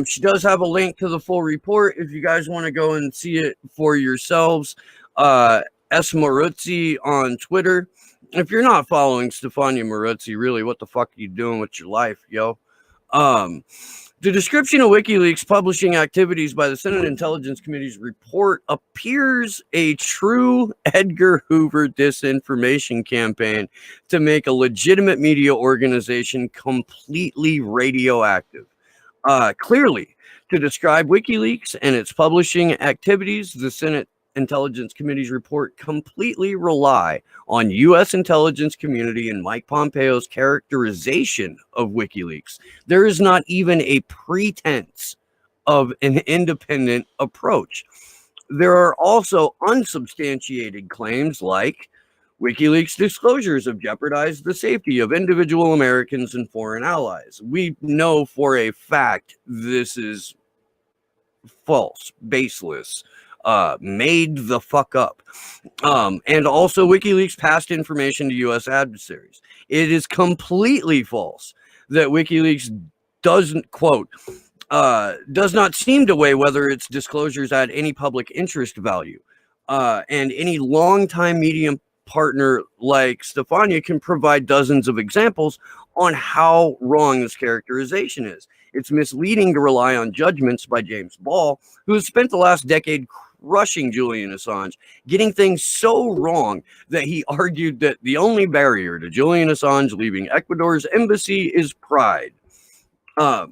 She does have a link to the full report if you guys want to go and see it for yourselves. S. Maruzzi on Twitter. If you're not following Stefania Maruzzi, really, what the fuck are you doing with your life, yo? The description of WikiLeaks publishing activities by the Senate Intelligence Committee's report appears a true Edgar Hoover disinformation campaign to make a legitimate media organization completely radioactive. Clearly, to describe WikiLeaks and its publishing activities, the Senate Intelligence Committee's report completely rely on U.S. intelligence community and Mike Pompeo's characterization of WikiLeaks. There is not even a pretense of an independent approach. There are also unsubstantiated claims like WikiLeaks disclosures have jeopardized the safety of individual Americans and foreign allies. We know for a fact this is false, baseless, made the fuck up. And also WikiLeaks passed information to U.S. adversaries. It is completely false that WikiLeaks doesn't, quote, does not seem to weigh whether its disclosures add any public interest value. And any longtime media partner like Stefania can provide dozens of examples on how wrong this characterization is. It's misleading to rely on judgments by James Ball, who has spent the last decade crushing Julian Assange, getting things so wrong that he argued that the only barrier to Julian Assange leaving Ecuador's embassy is pride. Like,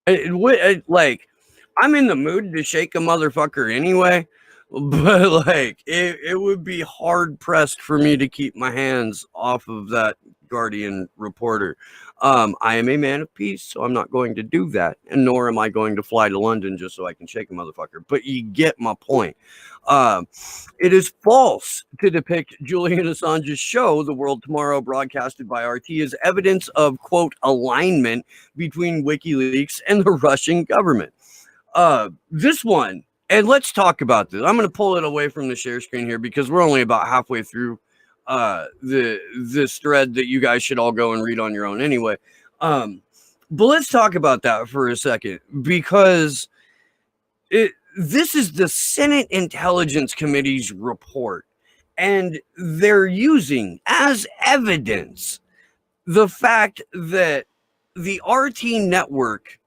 I'm in the mood to shake a motherfucker anyway, but like, it would be hard pressed for me to keep my hands off of that Guardian reporter. I am a man of peace, so I'm not going to do that, and nor am I going to fly to London just so I can shake a motherfucker. But you get my point. It is false to depict Julian Assange's show, The World Tomorrow, broadcasted by RT, as evidence of, quote, alignment between WikiLeaks and the Russian government. This one, and let's talk about this. I'm going to pull it away from the share screen here because we're only about halfway through this thread that you guys should all go and read on your own anyway. But let's talk about that for a second, because this is the Senate Intelligence Committee's report, and they're using as evidence the fact that the RT network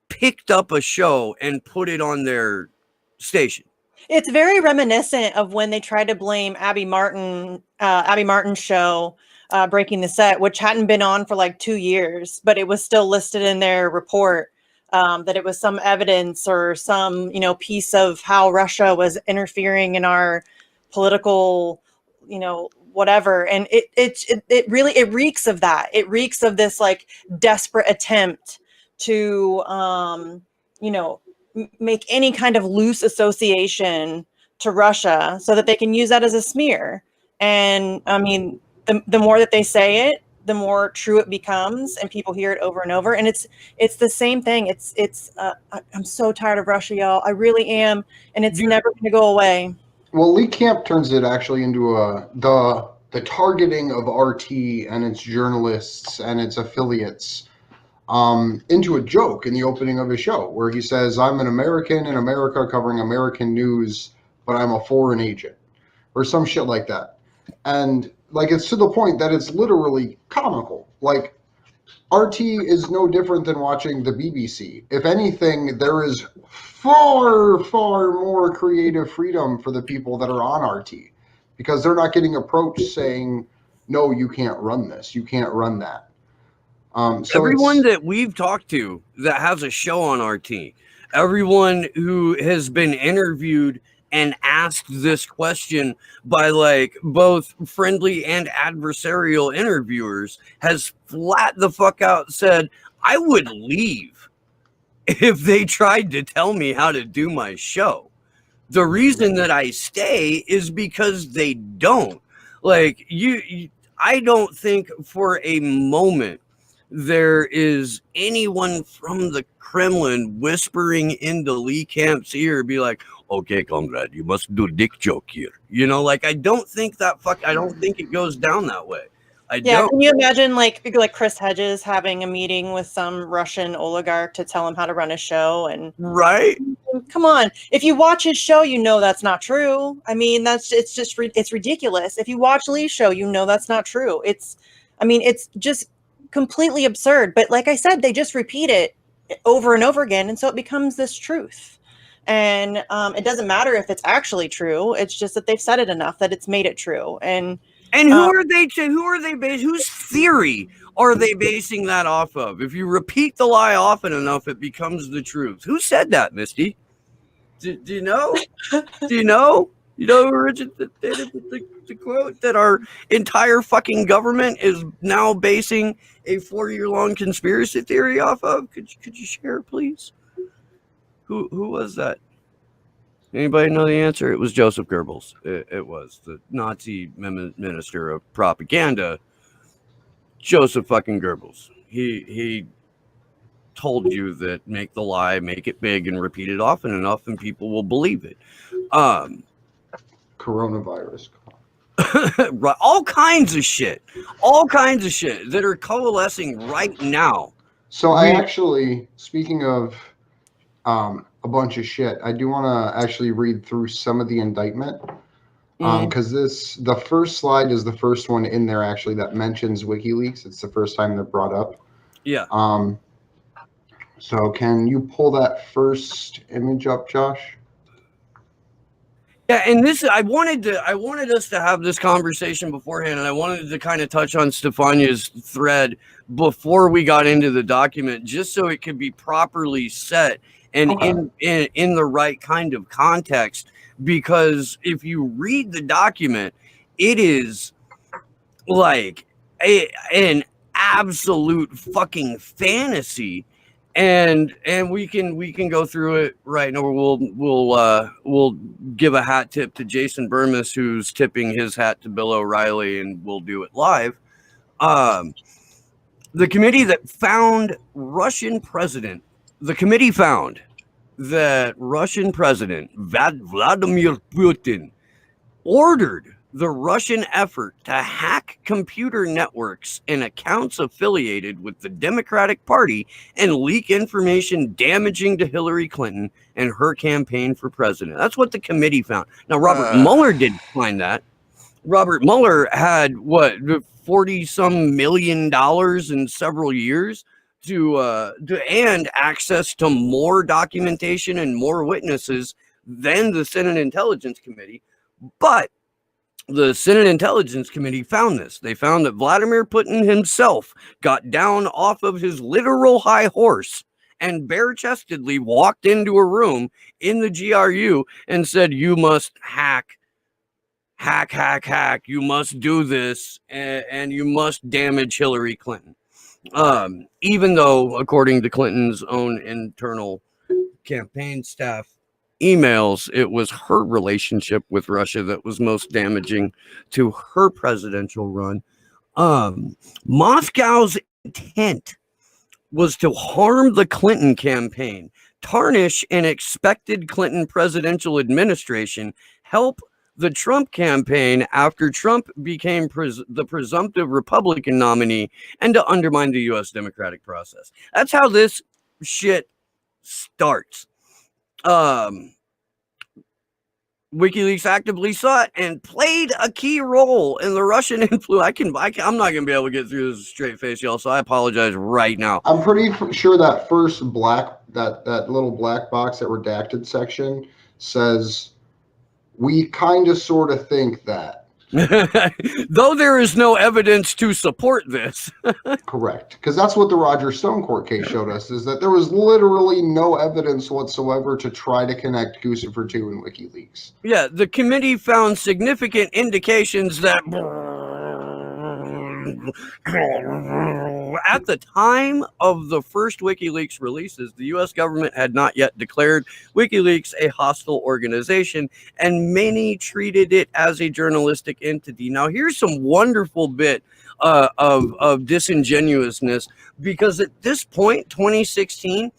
picked up a show and put it on their station. It's very reminiscent of when they tried to blame Abby Martin's show, Breaking the Set, which hadn't been on for like 2 years, but it was still listed in their report that it was some evidence or some, piece of how Russia was interfering in our political, whatever. And it really reeks of that. It reeks of this like desperate attempt to, make any kind of loose association to Russia so that they can use that as a smear. And I mean, the more that they say it, the more true it becomes, and people hear it over and over. And it's the same thing. I'm so tired of Russia, y'all. I really am. And it's never going to go away. Well, Lee Camp turns it actually into the targeting of RT and its journalists and its affiliates into a joke in the opening of his show, where he says, I'm an American in America covering American news, but I'm a foreign agent, or some shit like that. And like, it's to the point that it's literally comical. Like, RT is no different than watching the BBC. If anything, there is far, far more creative freedom for the people that are on RT, because they're not getting approached saying, no, you can't run this, you can't run that. So everyone that we've talked to that has a show on RT, everyone who has been interviewed and asked this question by like both friendly and adversarial interviewers has flat the fuck out said, I would leave if they tried to tell me how to do my show. The reason that I stay is because they don't. Like, I don't think for a moment there is anyone from the Kremlin whispering into Lee Camp's ear, be like, okay, comrade, you must do dick joke here. Like, I don't think it goes down that way. Can you imagine like Chris Hedges having a meeting with some Russian oligarch to tell him how to run a show? And right? Come on. If you watch his show, that's not true. I mean, it's ridiculous. If you watch Lee's show, that's not true. It's just completely absurd. But like I said, they just repeat it over and over again, and so it becomes this truth. And it doesn't matter if it's actually true. It's just that they've said it enough that it's made it true. And who are they whose theory are they basing that off of? If you repeat the lie often enough, it becomes the truth. Who said that, Misty? Do you know? Do you know? You know who originated the quote that our entire fucking government is now basing a 4-year-long conspiracy theory off of? Could you share, please? Who was that? Anybody know the answer? It was Joseph Goebbels. It was the Nazi minister of propaganda, Joseph fucking Goebbels. He told you that make the lie, make it big, and repeat it often enough, and people will believe it. Coronavirus. All kinds of shit that are coalescing right now. So I actually, speaking of a bunch of shit, I do want to actually read through some of the indictment, because the first slide is the first one in there actually that mentions WikiLeaks. It's the first time they're brought up. Yeah. So can you pull that first image up, Josh? Yeah, and this I wanted us to have this conversation beforehand, and I wanted to kind of touch on Stefania's thread before we got into the document, just so it could be properly set and in the right kind of context. Because if you read the document, it is like an absolute fucking fantasy. And we can go through it right now. We'll give a hat tip to Jason Burmis, who's tipping his hat to Bill O'Reilly, and we'll do it live. The committee that found the committee found that Russian President Vladimir Putin ordered the Russian effort to hack computer networks and accounts affiliated with the Democratic Party and leak information damaging to Hillary Clinton and her campaign for president. That's what the committee found. Now, Robert Mueller didn't find that. Robert Mueller had, $40-some million in several years and access to more documentation and more witnesses than the Senate Intelligence Committee. But the Senate Intelligence Committee found this. They found that Vladimir Putin himself got down off of his literal high horse and bare-chestedly walked into a room in the GRU and said, you must hack. You must do this, and you must damage Hillary Clinton. Even though, according to Clinton's own internal campaign staff emails, it was her relationship with Russia that was most damaging to her presidential run. Moscow's intent was to harm the Clinton campaign, tarnish an expected Clinton presidential administration, help the Trump campaign after Trump became the presumptive Republican nominee, and to undermine the U.S. democratic process. That's how this shit starts. WikiLeaks actively sought and played a key role in the Russian influence. I'm not gonna be able to get through this straight face, y'all. So I apologize right now. I'm pretty sure that first that little black box, that redacted section, says we kind of sort of think that. Though there is no evidence to support this. Correct. Because that's what the Roger Stone court case showed us, is that there was literally no evidence whatsoever to try to connect Guccifer 2 and WikiLeaks. Yeah, the committee found significant indications that at the time of the first WikiLeaks releases, the U.S. government had not yet declared WikiLeaks a hostile organization, and many treated it as a journalistic entity. Now, here's some wonderful bit of disingenuousness, because at this point, 2016,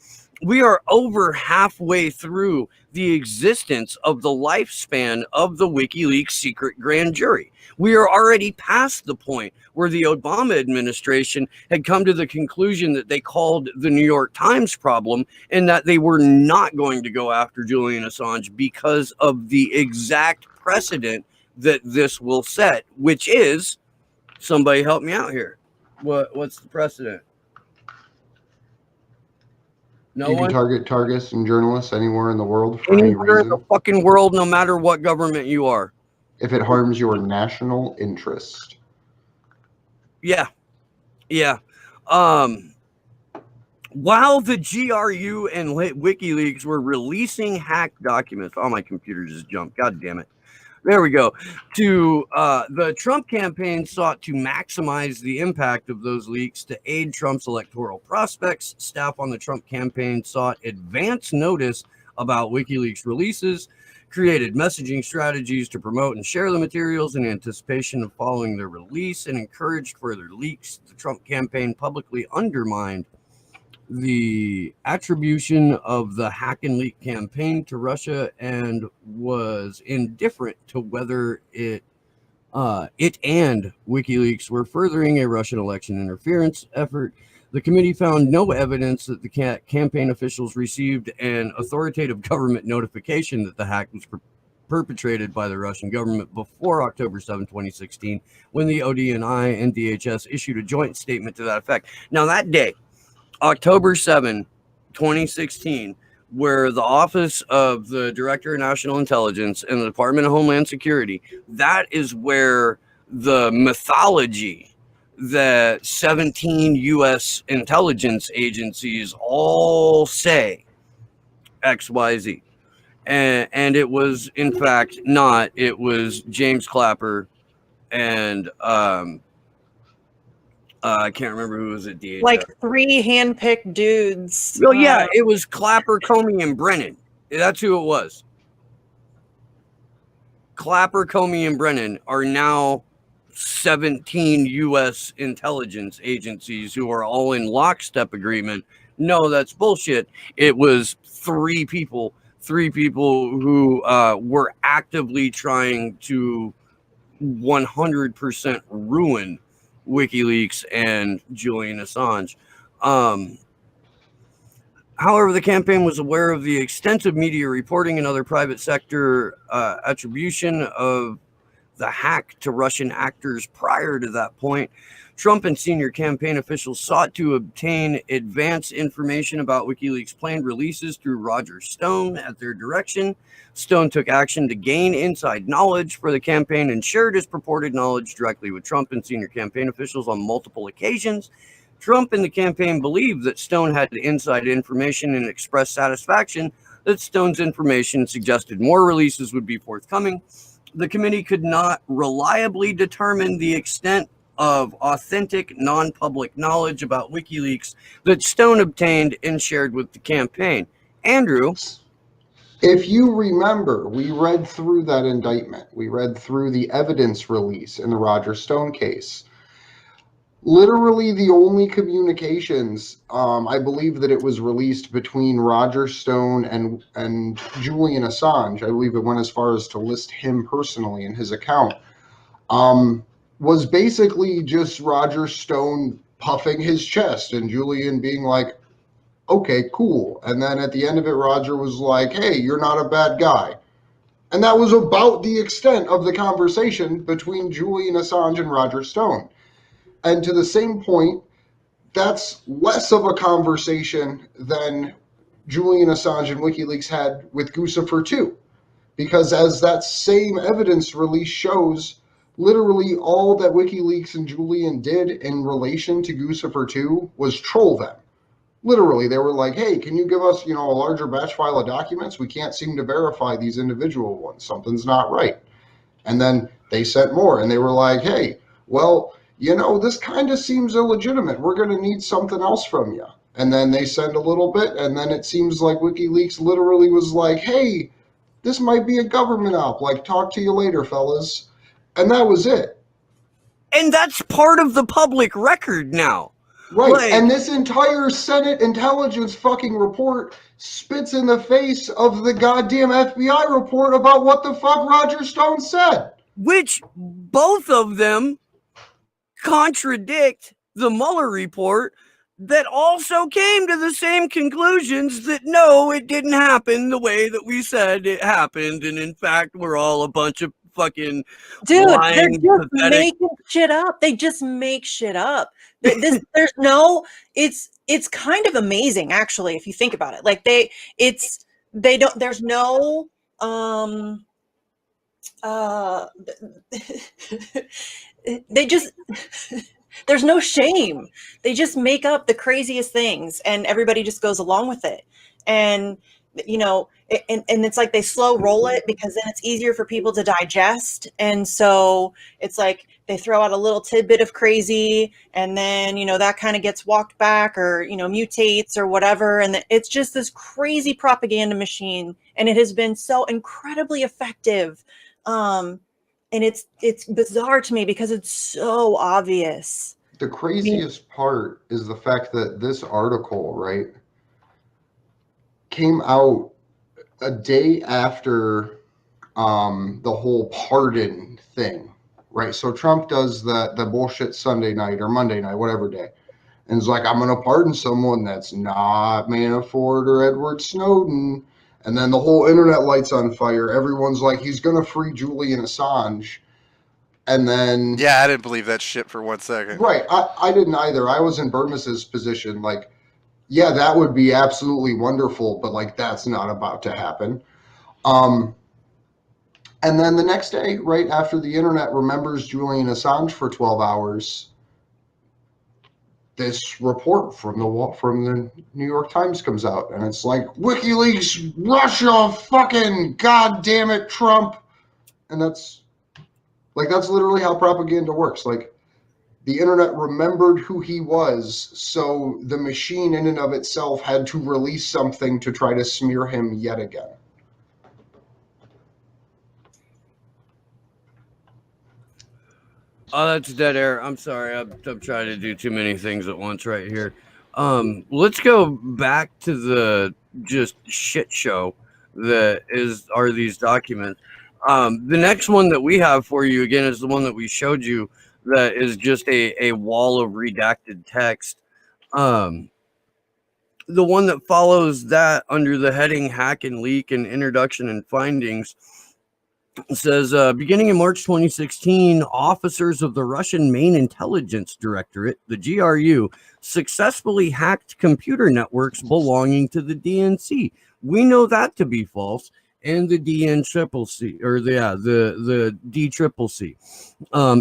we are over halfway through the existence of the lifespan of the WikiLeaks secret grand jury. We are already past the point where the Obama administration had come to the conclusion that they called the New York Times problem, and that they were not going to go after Julian Assange because of the exact precedent that this will set, which is, somebody help me out here, What's the precedent? No You can one? target targets and journalists anywhere in the world for any Anywhere in the reason fucking world, no matter what government you are. if it harms your national interest. Yeah. Yeah. While the GRU and WikiLeaks were releasing hacked documents, oh, my computer just jumped. God damn it. There we go. The Trump campaign sought to maximize the impact of those leaks to aid Trump's electoral prospects. Staff on the Trump campaign sought advance notice about WikiLeaks releases, created messaging strategies to promote and share the materials in anticipation of following their release, and encouraged further leaks. The Trump campaign publicly undermined the attribution of the hack and leak campaign to Russia and was indifferent to whether it and WikiLeaks were furthering a Russian election interference effort. The committee found no evidence that the campaign officials received an authoritative government notification that the hack was perpetrated by the Russian government before October 7, 2016, when the ODNI and DHS issued a joint statement to that effect. Now, that day, October 7, 2016, where the Office of the Director of National Intelligence and the Department of Homeland Security, that is where the mythology that 17 U.S. intelligence agencies all say XYZ. And it was, in fact, not. It was James Clapper and I can't remember who was at DHS. Like 3 handpicked dudes. Well, yeah, it was Clapper, Comey, and Brennan. That's who it was. Clapper, Comey, and Brennan are now 17 U.S. intelligence agencies who are all in lockstep agreement. No, that's bullshit. It was 3 people who were actively trying to 100% ruin WikiLeaks and Julian Assange. However, the campaign was aware of the extensive media reporting and other private sector attribution of the hack to Russian actors prior to that point. Trump and senior campaign officials sought to obtain advance information about WikiLeaks' planned releases through Roger Stone at their direction. Stone took action to gain inside knowledge for the campaign and shared his purported knowledge directly with Trump and senior campaign officials on multiple occasions. Trump and the campaign believed that Stone had inside information and expressed satisfaction that Stone's information suggested more releases would be forthcoming. The committee could not reliably determine the extent of authentic, non-public knowledge about WikiLeaks that Stone obtained and shared with the campaign. Andrew? If you remember, we read through that indictment. We read through the evidence release in the Roger Stone case. Literally the only communications, I believe that it was released between Roger Stone and Julian Assange. I believe it went as far as to list him personally in his account. Was basically just Roger Stone puffing his chest and Julian being like, okay, cool. And then at the end of it, Roger was like, hey, you're not a bad guy. And that was about the extent of the conversation between Julian Assange and Roger Stone. And to the same point, that's less of a conversation than Julian Assange and WikiLeaks had with Guccifer 2. Because as that same evidence release shows, literally all that WikiLeaks and Julian did in relation to Guccifer 2 was troll them. Literally, they were like, hey, can you give us, a larger batch file of documents? We can't seem to verify these individual ones. Something's not right. And then they sent more, and they were like, hey, well, this kind of seems illegitimate. We're going to need something else from you. And then they send a little bit, and then it seems like WikiLeaks literally was like, hey, this might be a government op. Like, talk to you later, fellas. And that was it. And that's part of the public record now. Right. And this entire Senate intelligence fucking report spits in the face of the goddamn FBI report about what the fuck Roger Stone said. Which both of them contradict the Mueller report that also came to the same conclusions that no, it didn't happen the way that we said it happened. And in fact, we're all a bunch of fucking Dude, they're blind, just pathetic. making shit up. They just make shit up. There's no. It's kind of amazing, actually, if you think about it. Like they don't. There's no. Uh, they just. There's no shame. They just make up the craziest things, and everybody just goes along with it. And you know, and it's like they slow roll it because then it's easier for people to digest. And so it's like they throw out a little tidbit of crazy, and then, you know, that kind of gets walked back or, you know, mutates or whatever. And it's just this crazy propaganda machine. And it has been so incredibly effective. And it's bizarre to me because it's so obvious. The craziest part is the fact that this article, right, came out a day after the whole pardon thing, right? So Trump does the bullshit Sunday night or Monday night, whatever day, and it's like, I'm going to pardon someone that's not Manafort or Edward Snowden. And then the whole internet lights on fire. Everyone's like, he's going to free Julian Assange. And then... Yeah, I didn't believe that shit for 1 second. Right. I didn't either. I was in Burmes's position. Like, yeah, that would be absolutely wonderful, but like, that's not about to happen. And then the next day, right after the internet remembers Julian Assange for 12 hours, this report from the New York Times comes out, and it's like, WikiLeaks, Russia, fucking goddamn it, Trump. And that's literally how propaganda works. Like, the internet remembered who he was, so the machine in and of itself had to release something to try to smear him yet again. Oh, that's dead air. I'm sorry. I'm trying to do too many things at once right here. Let's go back to the just shit show that are these documents. The next one that we have for you, again, is the one that we showed you, that is just a wall of redacted text. The one that follows that under the heading Hack and Leak and Introduction and Findings says, beginning in March 2016, officers of the Russian Main Intelligence Directorate, the GRU, successfully hacked computer networks belonging to the DNC. We know that to be false. And the DNCCC, or the DCCC,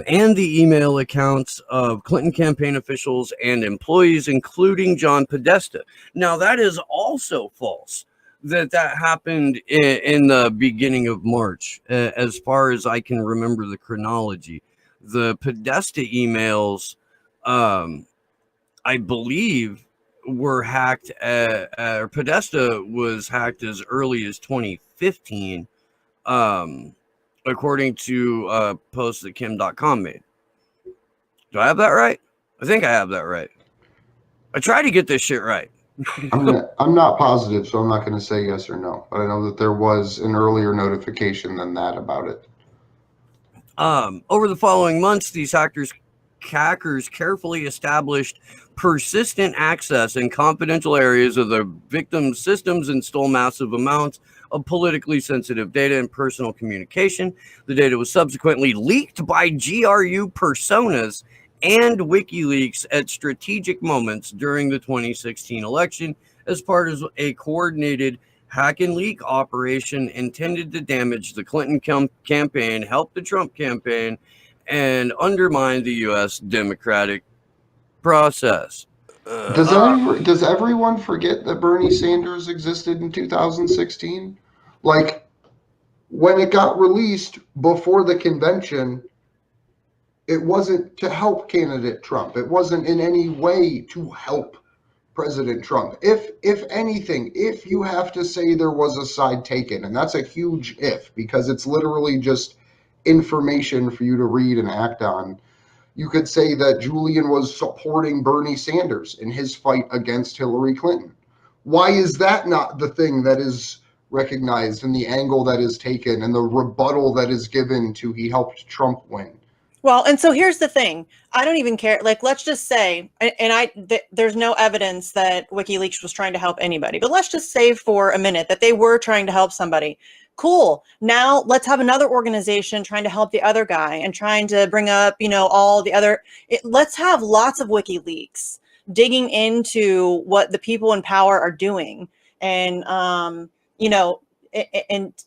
and the email accounts of Clinton campaign officials and employees, including John Podesta. Now, that is also false. That happened in the beginning of March, as far as I can remember the chronology. The Podesta emails, I believe, were hacked. Podesta was hacked as early as 2015, according to a post that Kim.com made. Do I have that right? I think I have that right. I try to get this shit right. I'm not positive, so I'm not going to say yes or no, but I know that there was an earlier notification than that about it. Over the following months, these hackers carefully established persistent access in confidential areas of the victims' systems and stole massive amounts of politically sensitive data and personal communication. The data was subsequently leaked by GRU personas and WikiLeaks at strategic moments during the 2016 election as part of a coordinated hack and leak operation intended to damage the Clinton campaign, help the Trump campaign, and undermine the U.S. democratic process. Does everyone forget that Bernie Sanders existed in 2016? Like, when it got released before the convention, it wasn't to help candidate Trump. It wasn't in any way to help President Trump. If anything, if you have to say there was a side taken, and that's a huge if, because it's literally just information for you to read and act on, you could say that Julian was supporting Bernie Sanders in his fight against Hillary Clinton. Why is that not the thing that is recognized and the angle that is taken and the rebuttal that is given to he helped Trump win? Well, and so here's the thing. I don't even care. Like, let's just say, there's no evidence that WikiLeaks was trying to help anybody, but let's just say for a minute that they were trying to help somebody. Cool. Now let's have another organization trying to help the other guy and trying to bring up, all the other. Let's have lots of WikiLeaks digging into what the people in power are doing, and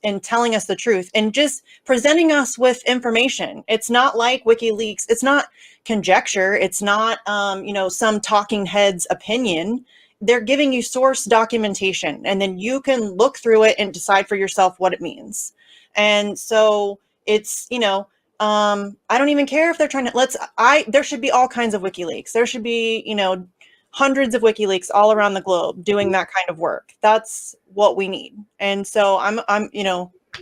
and telling us the truth and just presenting us with information. It's not like WikiLeaks. It's not conjecture. It's not some talking head's opinion. They're giving you source documentation, and then you can look through it and decide for yourself what it means. And so it's, I don't even care if they're trying to, there should be all kinds of WikiLeaks. There should be, hundreds of WikiLeaks all around the globe doing that kind of work. That's what we need. And so I'm,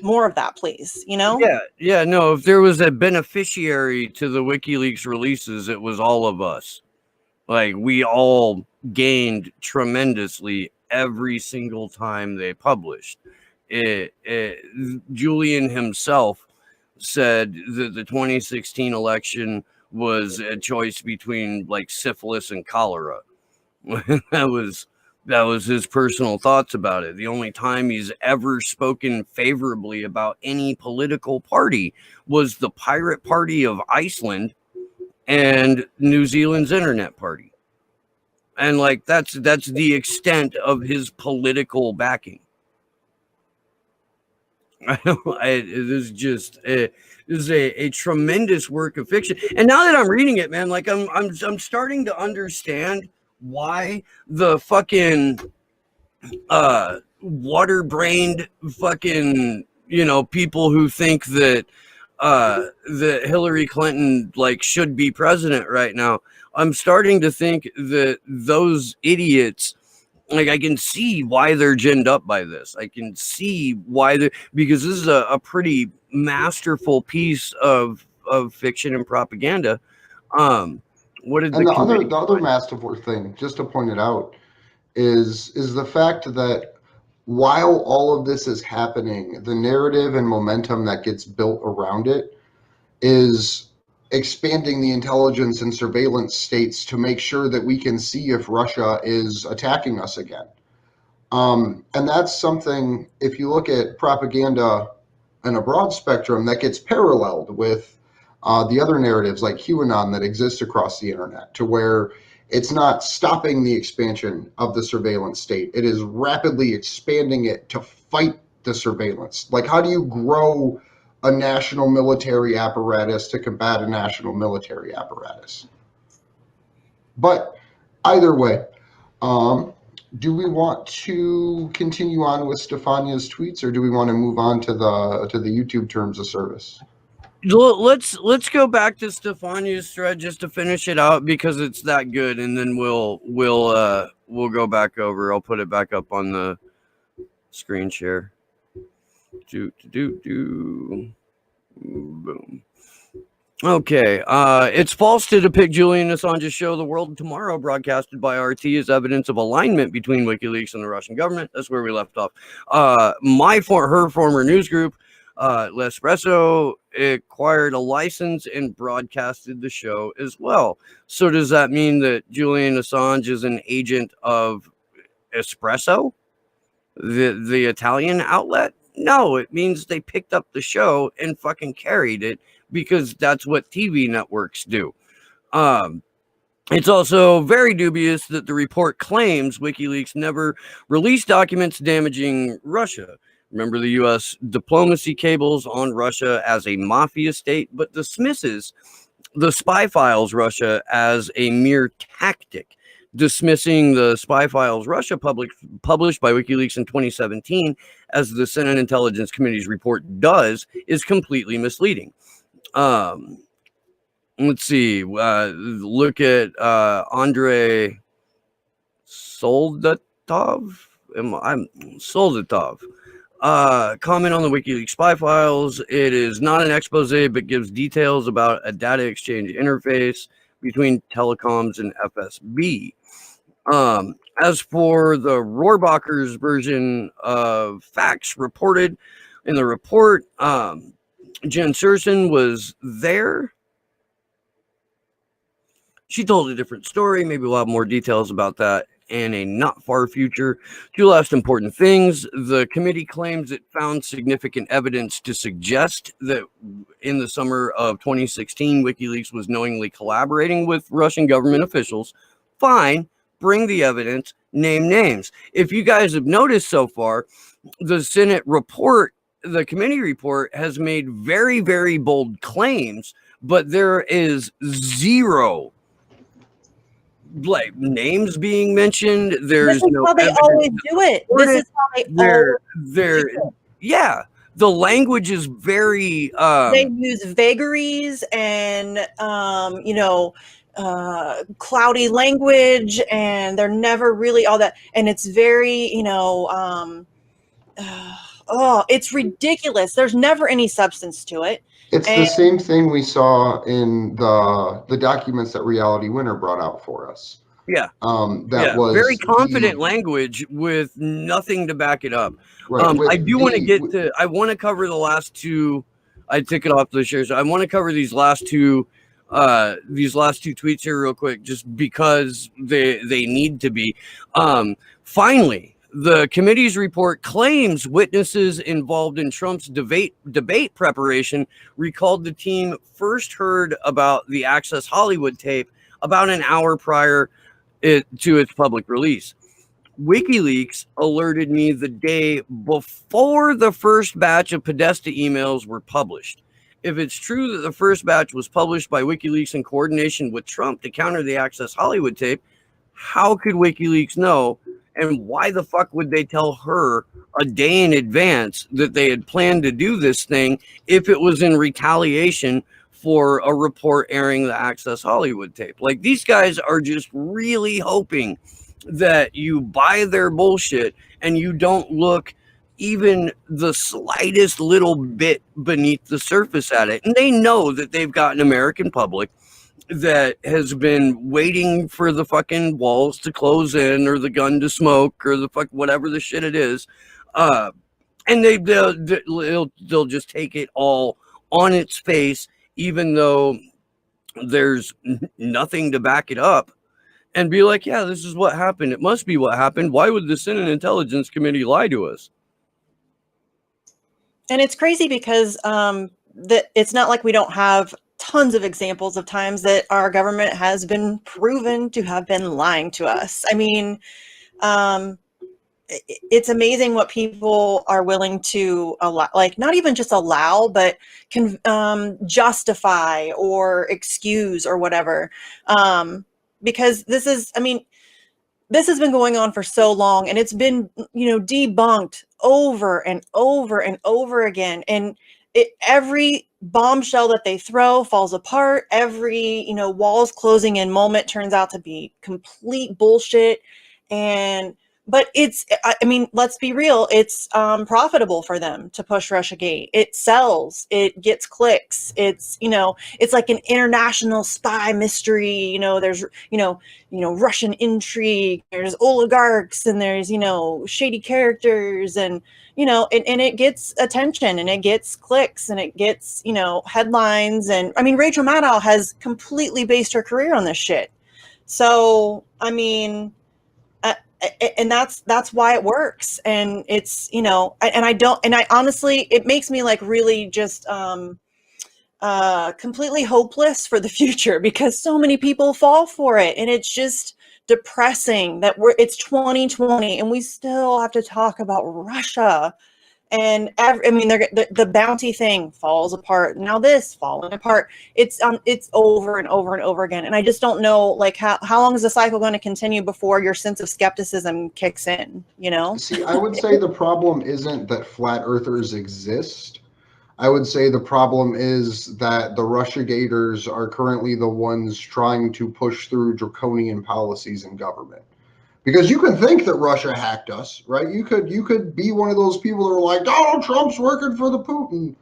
more of that, please, Yeah, no, if there was a beneficiary to the WikiLeaks releases, it was all of us. Like, we all gained tremendously every single time they published. Julian himself said that the 2016 election was a choice between like syphilis and cholera. that was his personal thoughts about it. The only time he's ever spoken favorably about any political party was the Pirate Party of Iceland and New Zealand's Internet Party. And like that's the extent of his political backing. It is just it is a tremendous work of fiction. And now that I'm reading it, man, like I'm starting to understand why the fucking water-brained fucking people who think that that Hillary Clinton like should be president right now. I'm starting to think that those idiots, like, I can see why they're ginned up by this. I can see why because this is a pretty masterful piece of fiction and propaganda. What did And the other masterful thing, just to point it out, is the fact that while all of this is happening, the narrative and momentum that gets built around it is expanding the intelligence and surveillance states to make sure that we can see if Russia is attacking us again. And that's something, if you look at propaganda in a broad spectrum, that gets paralleled with the other narratives like QAnon that exist across the internet, to where it's not stopping the expansion of the surveillance state. It is rapidly expanding it to fight the surveillance. Like, how do you grow a national military apparatus to combat a national military apparatus? But either way, do we want to continue on with Stefania's tweets, or do we want to move on to the YouTube terms of service? Let's go back to Stefania's thread just to finish it out, because it's that good, and then we'll go back over. I'll put it back up on the screen share. Boom. Okay. It's false to depict Julian Assange's show The World Tomorrow, broadcasted by RT, as evidence of alignment between WikiLeaks and the Russian government. That's where we left off. Her former news group, L'Espresso, acquired a license and broadcasted the show as well. So does that mean that Julian Assange is an agent of Espresso, the Italian outlet? No, it means they picked up the show and fucking carried it, because that's what TV networks do. It's also very dubious that the report claims WikiLeaks never released documents damaging Russia. Remember the U.S. diplomacy cables on Russia as a mafia state, but dismisses the spy files Russia as a mere tactic. Dismissing the spy files Russia published by WikiLeaks in 2017, as the Senate Intelligence Committee's report does, is completely misleading. Let's see. Look at Andrei Soldatov. I'm Soldatov. Comment on the WikiLeaks spy files. It is not an expose, but gives details about a data exchange interface between telecoms and FSB. As for the Rohrbacher's version of facts reported in the report, Jen Surson was there. She told a different story. Maybe we'll have more details about that and a not far future. Two last important things. The committee claims it found significant evidence to suggest that in the summer of 2016, WikiLeaks was knowingly collaborating with Russian government officials. Fine, bring the evidence, name names. If you guys have noticed so far, the Senate report, the committee report, has made very, very bold claims, but there is zero like names being mentioned. There's This is no how they evidence always do it. This is how they always there do it. yeah, the language is very They use vagaries and cloudy language, and they're never really all that, and it's very it's ridiculous. There's never any substance to it. It's the same thing we saw in the documents that Reality Winner brought out for us. yeah, That was very confident language with nothing to back it up. Right, I do want to get to. I want to cover the last two. I took it off the shares. I want to cover these last two tweets here real quick, just because they need to be. Finally, the committee's report claims witnesses involved in Trump's debate preparation recalled the team first heard about the Access Hollywood tape about an hour prior to its public release. WikiLeaks alerted me the day before the first batch of Podesta emails were published. If it's true that the first batch was published by WikiLeaks in coordination with Trump to counter the Access Hollywood tape, how could WikiLeaks know? And why the fuck would they tell her a day in advance that they had planned to do this thing if it was in retaliation for a report airing the Access Hollywood tape? Like, these guys are just really hoping that you buy their bullshit and you don't look even the slightest little bit beneath the surface at it. And they know that they've got an American public that has been waiting for the fucking walls to close in or the gun to smoke or the fuck whatever the shit it is. And they'll just take it all on its face, even though there's nothing to back it up, and be like, yeah, this is what happened. It must be what happened. Why would the Senate Intelligence Committee lie to us? And it's crazy because that it's not like we don't have tons of examples of times that our government has been proven to have been lying to us. I mean, it's amazing what people are willing to allow, like not even just allow, but can justify or excuse or whatever. Because this is, I mean, this has been going on for so long, and it's been, debunked over and over and over again. And every bombshell that they throw falls apart. Every, walls closing in moment turns out to be complete bullshit. But I mean, let's be real. It's profitable for them to push Russiagate. It sells, it gets clicks. It's, it's like an international spy mystery. There's, Russian intrigue, there's oligarchs, and there's, shady characters, and, and it gets attention, and it gets clicks, and it gets, headlines. And I mean, Rachel Maddow has completely based her career on this shit. So, I mean, and that's why it works. And it's, and I honestly, it makes me like really just completely hopeless for the future, because so many people fall for it. And it's just depressing that it's 2020 and we still have to talk about Russia. And the bounty thing falls apart. Now this falling apart. It's over and over and over again. And I just don't know, like, how long is the cycle going to continue before your sense of skepticism kicks in? See, I would say the problem isn't that flat earthers exist. I would say the problem is that the Russiagators are currently the ones trying to push through draconian policies in government. Because you can think that Russia hacked us, right? You could be one of those people that are like, Donald Trump's working for the Putin.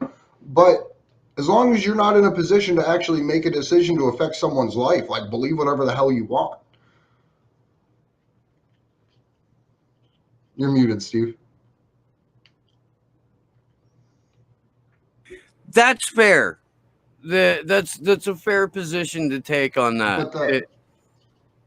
But as long as you're not in a position to actually make a decision to affect someone's life, like believe whatever the hell you want. You're muted, Steve. That's fair. That's a fair position to take on that.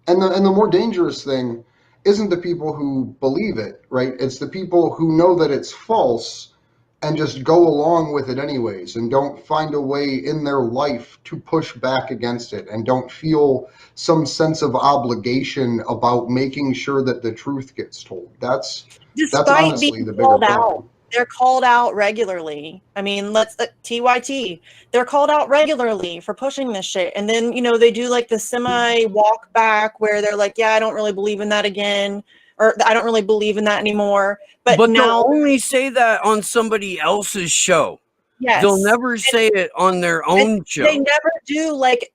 And the more dangerous thing isn't the people who believe it, right? It's the people who know that it's false and just go along with it anyways and don't find a way in their life to push back against it and don't feel some sense of obligation about making sure that the truth gets told. That's Despite honestly being the bigger called out, problem. they're called out regularly. I mean, let's TYT. They're called out regularly for pushing this shit, and then they do like the semi walk back where they're like, "Yeah, I don't really believe in that again," or "I don't really believe in that anymore." But But they'll now, only say that on somebody else's show. yes, They'll never say it on their own show. they never do. Like,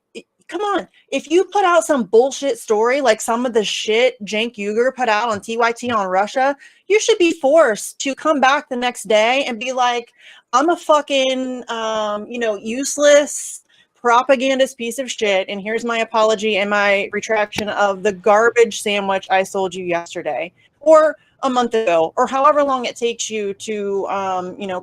come on, if you put out some bullshit story like some of the shit Cenk Uygur put out on TYT on Russia, you should be forced to come back the next day and be like, I'm a fucking useless propagandist piece of shit, and here's my apology and my retraction of the garbage sandwich I sold you yesterday or a month ago, or however long it takes you to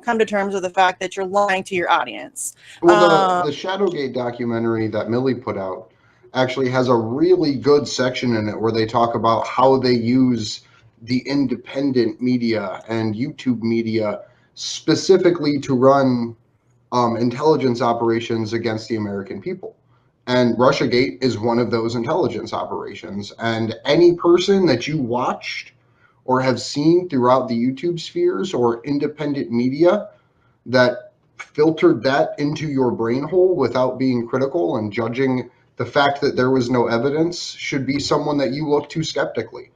come to terms with the fact that you're lying to your audience. Well, the Shadowgate documentary that Millie put out actually has a really good section in it where they talk about how they use the independent media and YouTube media specifically to run intelligence operations against the American people. And Russiagate is one of those intelligence operations. And any person that you watched or have seen throughout the YouTube spheres or independent media that filtered that into your brain hole without being critical and judging the fact that there was no evidence should be someone that you look to skeptically.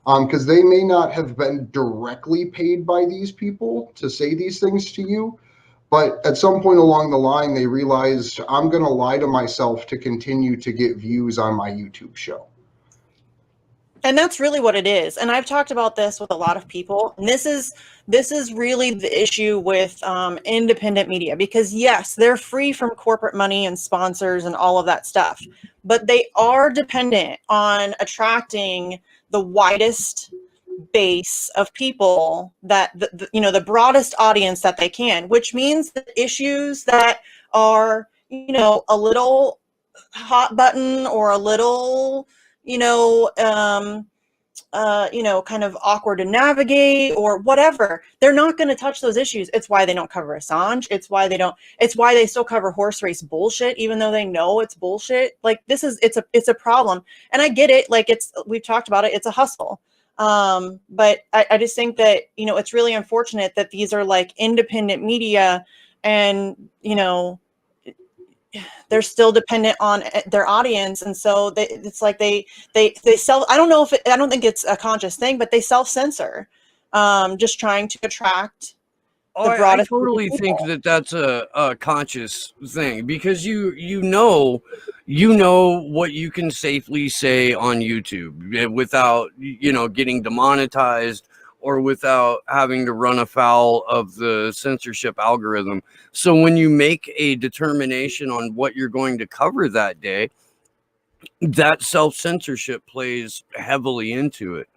Because they may not have been directly paid by these people to say these things to you, but at some point along the line, they realized I'm going to lie to myself to continue to get views on my YouTube show. And that's really what it is. And I've talked about this with a lot of people. And this is really the issue with independent media, because yes, they're free from corporate money and sponsors and all of that stuff, but they are dependent on attracting the widest base of people, that the broadest audience that they can, which means that issues that are a little hot button or a little kind of awkward to navigate or whatever, they're not going to touch those issues. It's why they don't cover Assange. It's why they still cover horse race bullshit, even though they know it's bullshit. Like, it's a problem. And I get it. Like, we've talked about it. It's a hustle. But I just think that, it's really unfortunate that these are like independent media and, they're still dependent on their audience. And so it's like they self, I don't think it's a conscious thing, but they self-censor, just trying to attract the broadest. I totally think that that's a conscious thing, because you know what you can safely say on YouTube without getting demonetized or without having to run afoul of the censorship algorithm. So when you make a determination on what you're going to cover that day, that self-censorship plays heavily into it.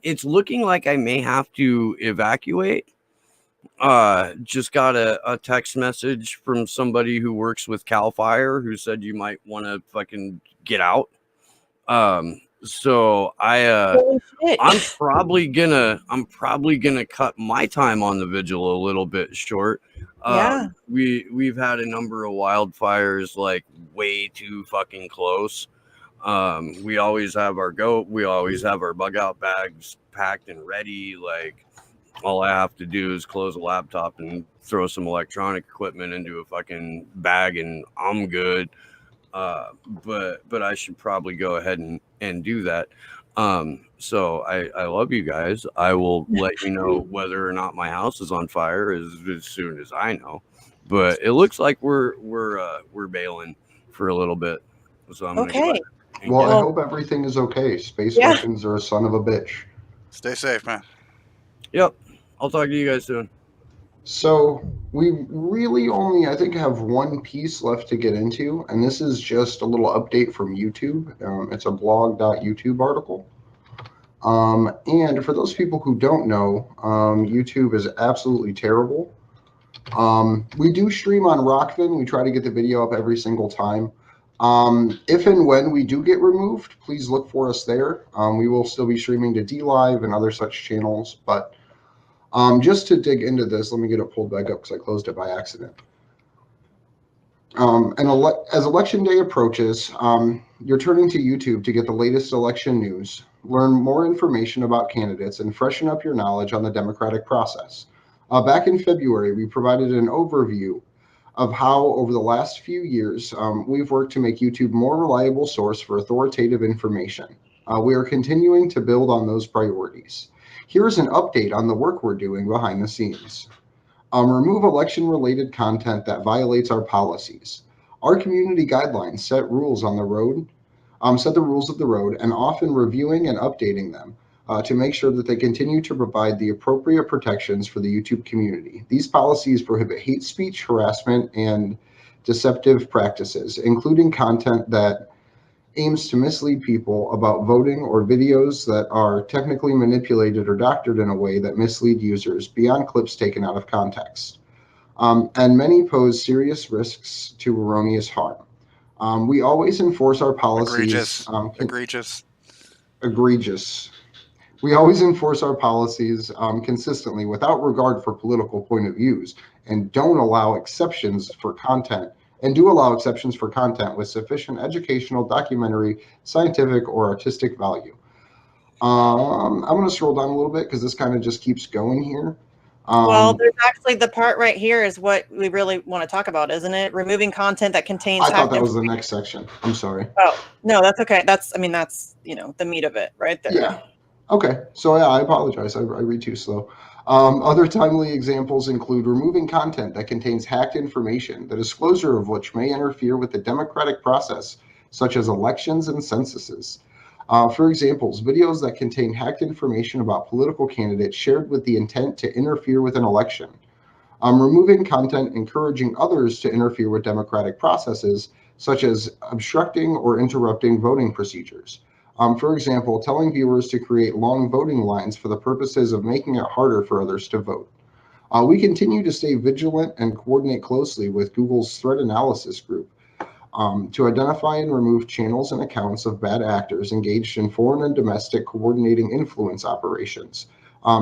It's looking like I may have to evacuate. Just got a text message from somebody who works with Cal Fire who said you might want to fucking get out. So I'm probably gonna cut my time on the vigil a little bit short. Yeah. We've had a number of wildfires like way too fucking close. We always have our bug out bags packed and ready. Like, all I have to do is close a laptop and throw some electronic equipment into a fucking bag and I'm good. But I should probably go ahead and do that. So I love you guys. I will let you know whether or not my house is on fire as soon as I know. But it looks like we're bailing for a little bit. So I'm okay. Well, I hope everything is okay. Space weapons are a son of a bitch. Stay safe, man. Yep. I'll talk to you guys soon. So we really only, I think, have one piece left to get into, and this is just a little update from YouTube. It's a blog.youtube article. And for those people who don't know, YouTube is absolutely terrible. We do stream on Rockfin. We try to get the video up every single time. If and when we do get removed, please look for us there. We will still be streaming to DLive and other such channels. But just to dig into this, let me get it pulled back up because I closed it by accident. As election day approaches, you're turning to YouTube to get the latest election news, learn more information about candidates, and freshen up your knowledge on the democratic process. Back in February, we provided an overview of how, over the last few years, we've worked to make YouTube a more reliable source for authoritative information. We are continuing to build on those priorities. Here's an update on the work we're doing behind the scenes. Remove election-related content that violates our policies. Our community guidelines set rules on the road, set the rules of the road, and often reviewing and updating them to make sure that they continue to provide the appropriate protections for the YouTube community. These policies prohibit hate speech, harassment, and deceptive practices, including content that aims to mislead people about voting or videos that are technically manipulated or doctored in a way that mislead users beyond clips taken out of context. And many pose serious risks to erroneous harm. We always enforce our policies. Egregious. We always enforce our policies consistently without regard for political point of views and don't allow exceptions for content and do allow exceptions for content with sufficient educational, documentary, scientific, or artistic value. I'm going to scroll down a little bit because this kind of just keeps going here. Well, there's actually the part right here is what we really want to talk about, isn't it? Removing content that contains. I thought that was the next section. I'm sorry. Oh, no, that's okay. That's the meat of it right there. Yeah. Okay. So yeah, I apologize. I read too slow. Other timely examples include removing content that contains hacked information, the disclosure of which may interfere with the democratic process, such as elections and censuses. For examples, videos that contain hacked information about political candidates shared with the intent to interfere with an election. Removing content encouraging others to interfere with democratic processes, such as obstructing or interrupting voting procedures. For example, telling viewers to create long voting lines for the purposes of making it harder for others to vote. We continue to stay vigilant and coordinate closely with Google's threat analysis group to identify and remove channels and accounts of bad actors engaged in foreign and domestic coordinating influence operations.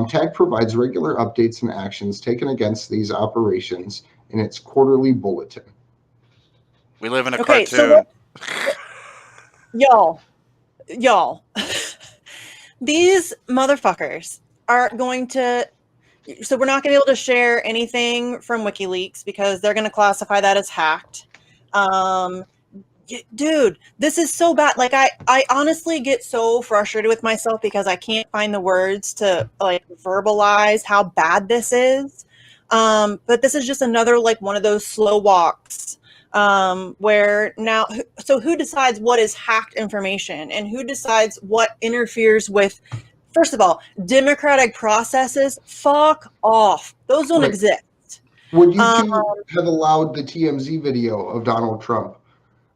TAG provides regular updates and actions taken against these operations in its quarterly bulletin. We live in a cartoon. So y'all, these motherfuckers are going to. So we're not going to be able to share anything from WikiLeaks because they're going to classify that as hacked. Dude, this is so bad. Like I honestly get so frustrated with myself because I can't find the words to like verbalize how bad this is. But this is just another like one of those slow walks where now, so who decides what is hacked information and who decides what interferes with, first of all, democratic processes? Fuck off. Those don't exist. Would YouTube have allowed the TMZ video of Donald Trump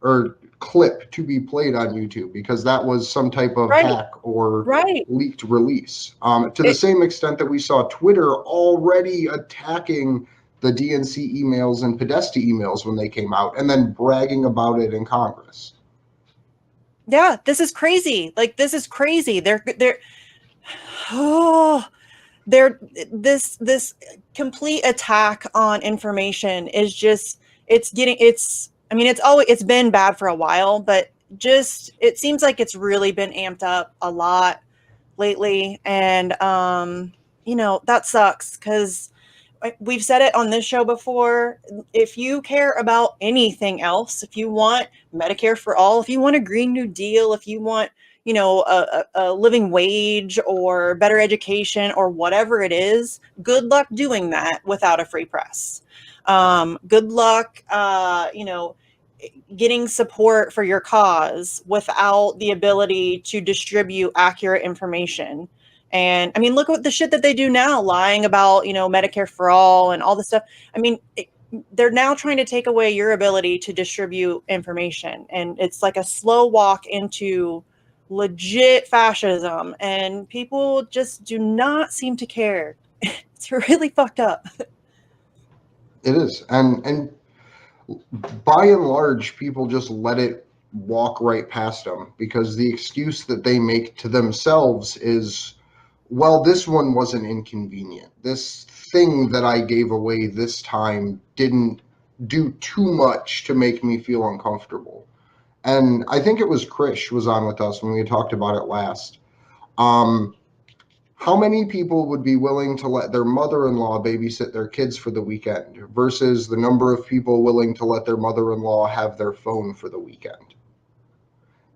or clip to be played on YouTube because that was some type of hack or leaked release? To the same extent that we saw Twitter already attacking the DNC emails and Podesta emails when they came out and then bragging about it in Congress. Yeah, this is crazy. Like, this is crazy. This complete attack on information is just, it's been bad for a while, but just, it seems like it's really been amped up a lot lately. And, that sucks because we've said it on this show before. If you care about anything else, if you want Medicare for all, if you want a Green New Deal, if you want, a living wage or better education or whatever it is, good luck doing that without a free press. Good luck, getting support for your cause without the ability to distribute accurate information. And I mean, look at the shit that they do now, lying about, Medicare for all and all this stuff. I mean, they're now trying to take away your ability to distribute information. And it's like a slow walk into legit fascism. And people just do not seem to care. It's really fucked up. It is. And by and large, people just let it walk right past them, because the excuse that they make to themselves is, well, this one wasn't inconvenient. This thing that I gave away this time didn't do too much to make me feel uncomfortable. And I think it was Krish was on with us when we talked about it last. How many people would be willing to let their mother-in-law babysit their kids for the weekend versus the number of people willing to let their mother-in-law have their phone for the weekend?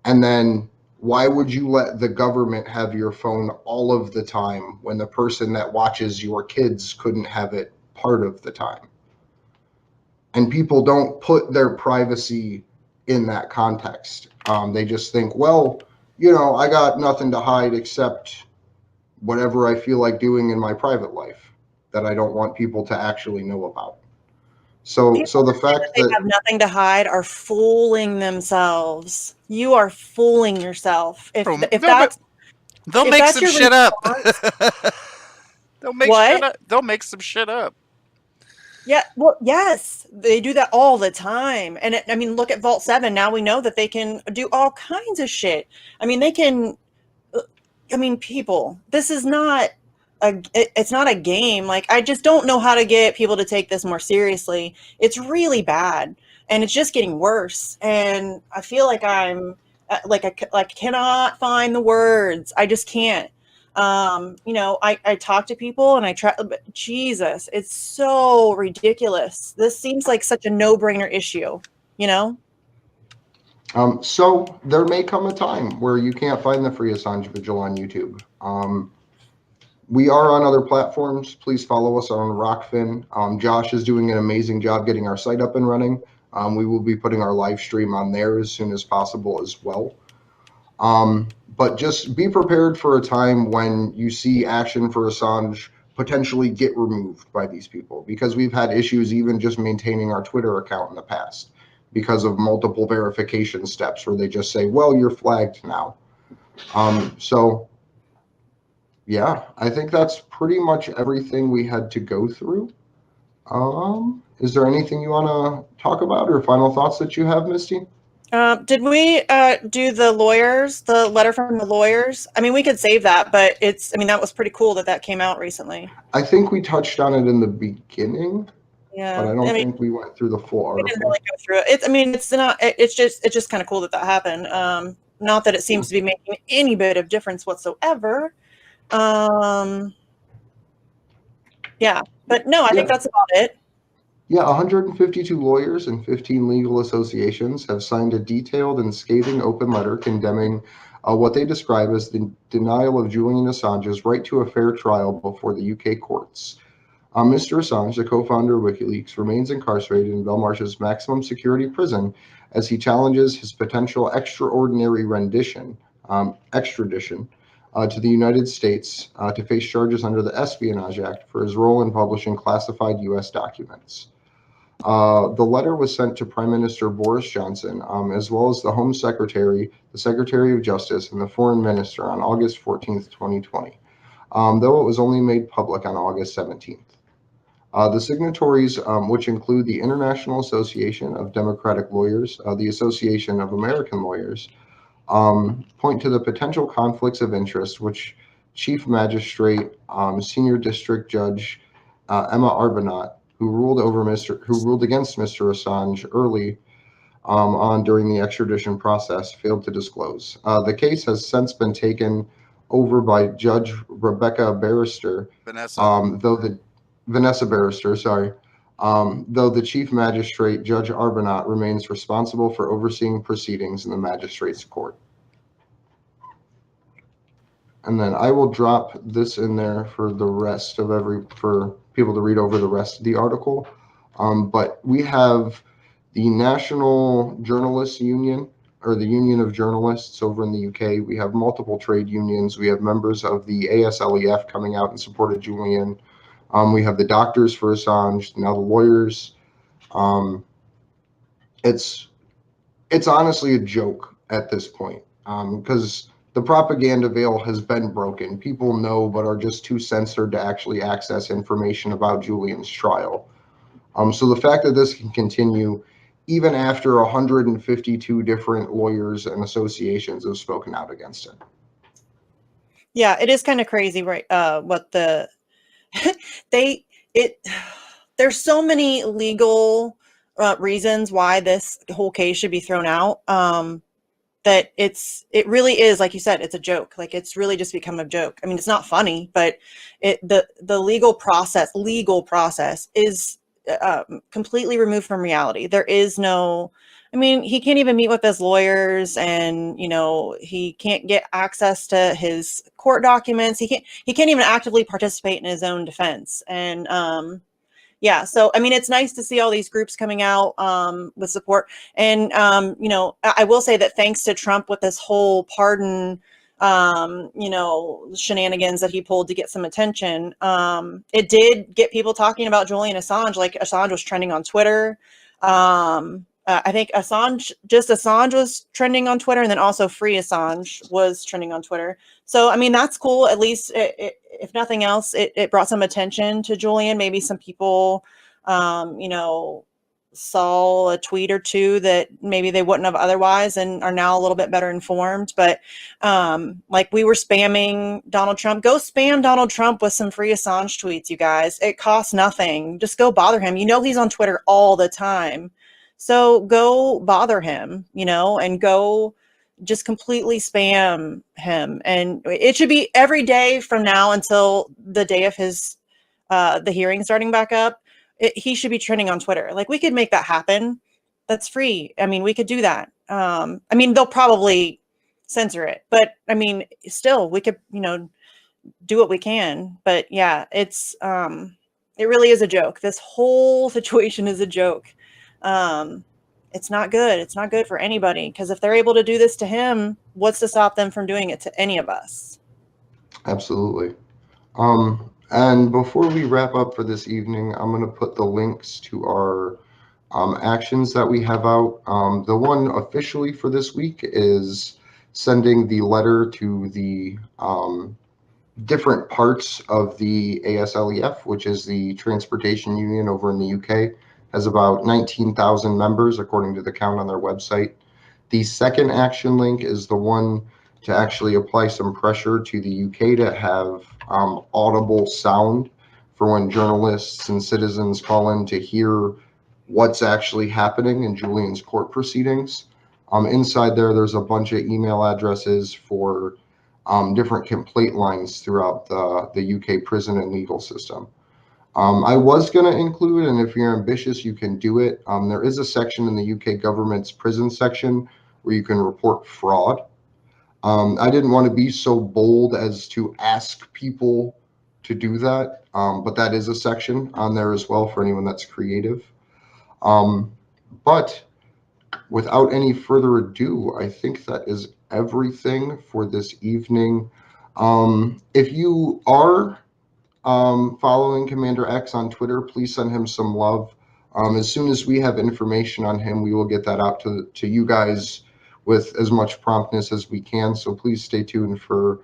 And then why would you let the government have your phone all of the time when the person that watches your kids couldn't have it part of the time? And people don't put their privacy in that context. They just think, well, I got nothing to hide except whatever I feel like doing in my private life that I don't want people to actually know about. So the fact They that have nothing to hide are fooling themselves. You are fooling yourself. If They'll if make that's some your shit up. response- They'll make What? shit up. They'll make some shit up. Yeah, well, yes, they do that all the time. And I mean, look at Vault 7. Now we know that they can do all kinds of shit. I mean, they can people, this is not it's not a game. Like, I just don't know how to get people to take this more seriously. It's really bad, and it's just getting worse. And I feel like I'm I cannot find the words. I just can't. I talk to people and I try, but Jesus, it's so ridiculous. This seems like such a no-brainer issue, you know? so there may come a time where you can't find the Free Assange Vigil on YouTube. We are on other platforms. Please follow us on Rockfin. Josh is doing an amazing job getting our site up and running. We will be putting our live stream on there as soon as possible as well. But just be prepared for a time when you see action for Assange potentially get removed by these people, because we've had issues even just maintaining our Twitter account in the past because of multiple verification steps where they just say, well, you're flagged now. So yeah, I think that's pretty much everything we had to go through. Is there anything you want to talk about or final thoughts that you have, Misty? Did we do the letter from the lawyers? I mean, we could save that, but that was pretty cool that came out recently. I think we touched on it in the beginning, Yeah. but I don't think we went through the full We didn't article. really go through it. It's just kind of cool that happened. Not that it seems to be making any bit of difference whatsoever. Yeah, but no, I think that's about it. Yeah, 152 lawyers and 15 legal associations have signed a detailed and scathing open letter condemning what they describe as the denial of Julian Assange's right to a fair trial before the UK courts. Mr. Assange, the co-founder of WikiLeaks, remains incarcerated in Belmarsh's maximum security prison as he challenges his potential extraordinary extradition to the United States to face charges under the Espionage Act for his role in publishing classified U.S. documents. The letter was sent to Prime Minister Boris Johnson, as well as the Home Secretary, the Secretary of Justice, and the Foreign Minister on August 14th, 2020, though it was only made public on August 17th. The signatories, which include the International Association of Democratic Lawyers, the Association of American Lawyers, point to the potential conflicts of interest which Chief Magistrate, Senior District Judge Emma Arbonat, who ruled against Mr. Assange early on during the extradition process, failed to disclose. The case has since been taken over by Judge Rebecca Barrister, Vanessa Barrister, sorry. Though the Chief Magistrate, Judge Arbonat, remains responsible for overseeing proceedings in the Magistrates Court. And then I will drop this in there for the rest of for people to read over the rest of the article. But we have the National Journalists Union, or the Union of Journalists over in the UK. We have multiple trade unions. We have members of the ASLEF coming out in support of Julian. We have the doctors for Assange, now the lawyers. It's honestly a joke at this point, because the propaganda veil has been broken. People know, but are just too censored to actually access information about Julian's trial. So the fact that this can continue even after 152 different lawyers and associations have spoken out against it. Yeah, it is kind of crazy, right? What the they it there's so many legal reasons why this whole case should be thrown out. That it really is, like you said, it's a joke. Like, it's really just become a joke. I mean, it's not funny, but the legal process is completely removed from reality. There is no, I mean, he can't even meet with his lawyers, and he can't get access to his court documents. He can't even actively participate in his own defense. And yeah, so I mean, it's nice to see all these groups coming out with support. And I will say that thanks to Trump with this whole pardon, shenanigans that he pulled to get some attention, it did get people talking about Julian Assange. Like, Assange was trending on Twitter. I think Assange was trending on Twitter, and then also Free Assange was trending on Twitter. So, I mean, that's cool. At least, if nothing else, it brought some attention to Julian. Maybe some people, saw a tweet or two that maybe they wouldn't have otherwise, and are now a little bit better informed. But like, we were spamming Donald Trump. Go spam Donald Trump with some Free Assange tweets, you guys. It costs nothing. Just go bother him. He's on Twitter all the time. So go bother him, and go just completely spam him. And it should be every day from now until the day of his the hearing starting back up. He should be trending on Twitter. Like, we could make that happen. That's free. I mean, we could do that. I mean, they'll probably censor it, but I mean, still, we could, do what we can. But yeah, it really is a joke. This whole situation is a joke. It's not good. It's not good for anybody, because if they're able to do this to him, what's to stop them from doing it to any of us? Absolutely. And before we wrap up for this evening, I'm going to put the links to our actions that we have out. The one officially for this week is sending the letter to the different parts of the ASLEF, which is the transportation union over in the UK. Has about 19,000 members, according to the count on their website. The second action link is the one to actually apply some pressure to the UK to have audible sound for when journalists and citizens call in to hear what's actually happening in Julian's court proceedings. Inside there's a bunch of email addresses for different complaint lines throughout the UK prison and legal system. I was going to include, and if you're ambitious, you can do it. There is a section in the UK government's prison section where you can report fraud. I didn't want to be so bold as to ask people to do that, but that is a section on there as well for anyone that's creative. But without any further ado, I think that is everything for this evening. If you are following Commander X on Twitter, please send him some love. As soon as we have information on him, we will get that out to you guys with as much promptness as we can. So please stay tuned for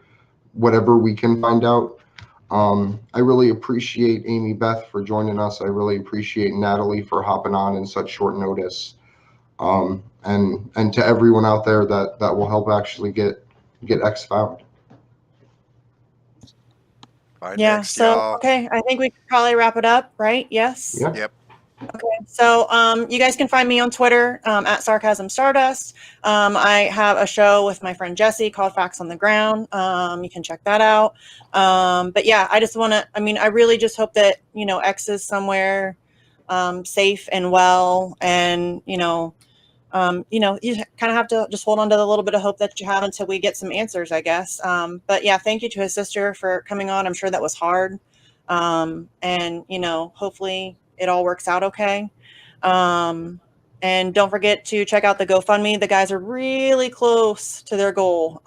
whatever we can find out. I really appreciate Amy Beth for joining us. I really appreciate Natalie for hopping on in such short notice. And to everyone out there that will help actually get X found. Bye, Yeah. next, So, y'all. okay, I think we could probably wrap it up, right? Yes. Yeah. Yep. Okay, so you guys can find me on Twitter at Sarcasm Stardust. I have a show with my friend Jesse called Facts on the Ground. You can check that out. But yeah, I just want to, I really just hope that, X is somewhere safe and well, and, you kind of have to just hold on to the little bit of hope that you have until we get some answers, I guess. But yeah, thank you to his sister for coming on. I'm sure that was hard. And, hopefully it all works out okay. And don't forget to check out the GoFundMe. The guys are really close to their goal.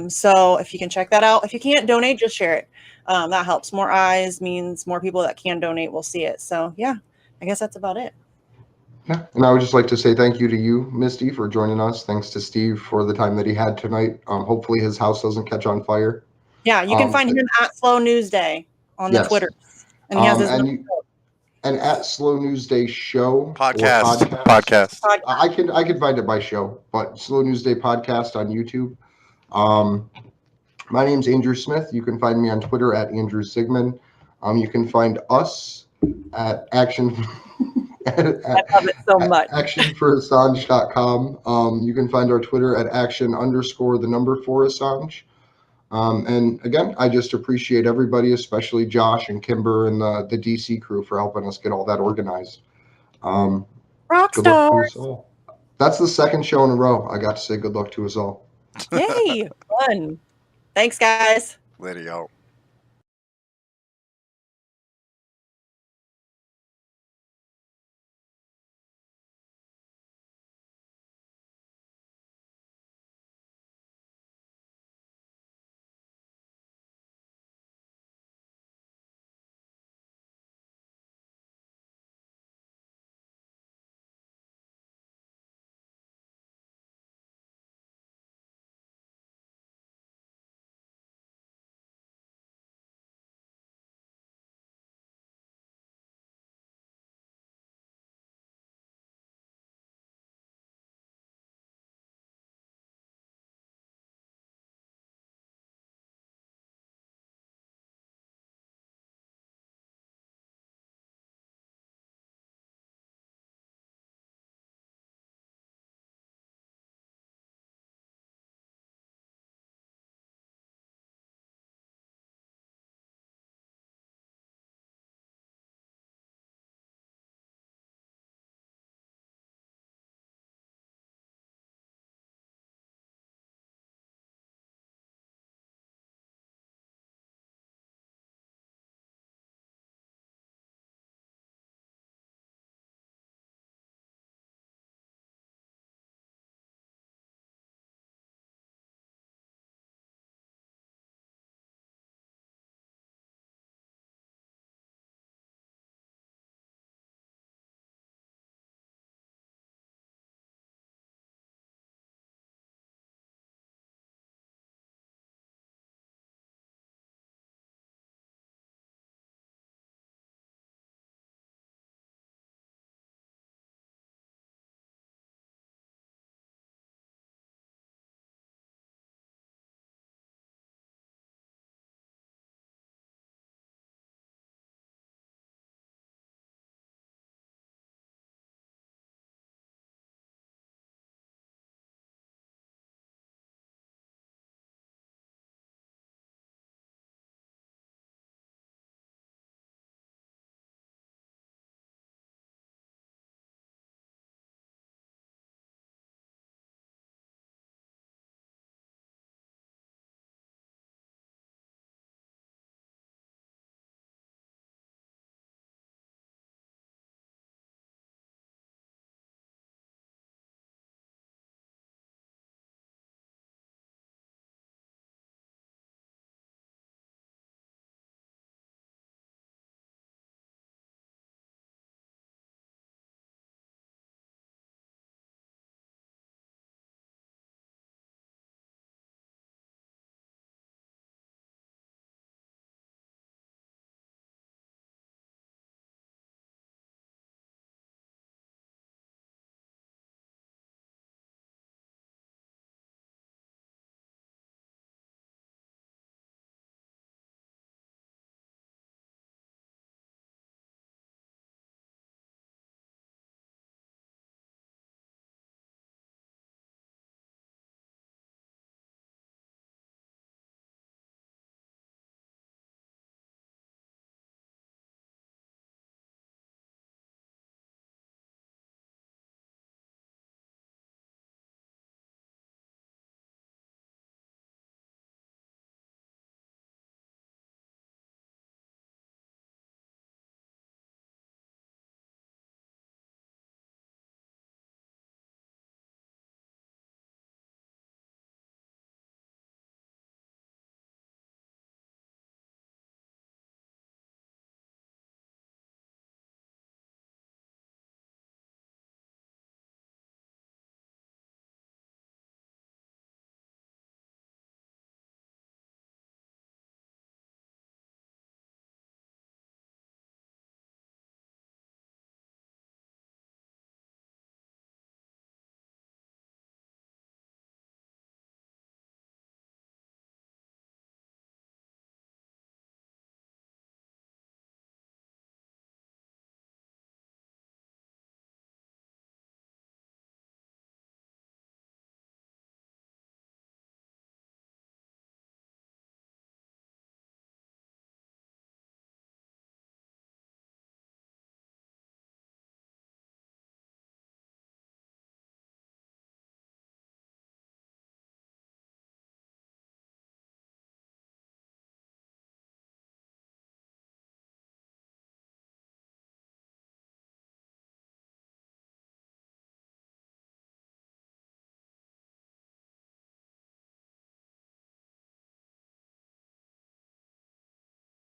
So if you can check that out, if you can't donate, just share it. That helps. More eyes means more people that can donate will see it. So yeah, I guess that's about it. Yeah, and I would just like to say thank you to you, Misty, for joining us. Thanks to Steve for the time that he had tonight. Hopefully his house doesn't catch on fire. Yeah, you can find him at Slow News Day on the Twitter. And he has his and at Slow News Day Show Podcast. or Podcast. I can find it by show, but Slow News Day Podcast on YouTube. My name's Andrew Smith. You can find me on Twitter at Andrew Sigmund. You can find us at Action. I love it so much. actionforassange.com. You can find our Twitter at action_4Assange. And again, I just appreciate everybody, especially Josh and Kimber and the DC crew for helping us get all that organized. Good luck to us all. That's the second show in a row I got to say good luck to us all. Yay, fun. Thanks, guys. Later, y'all.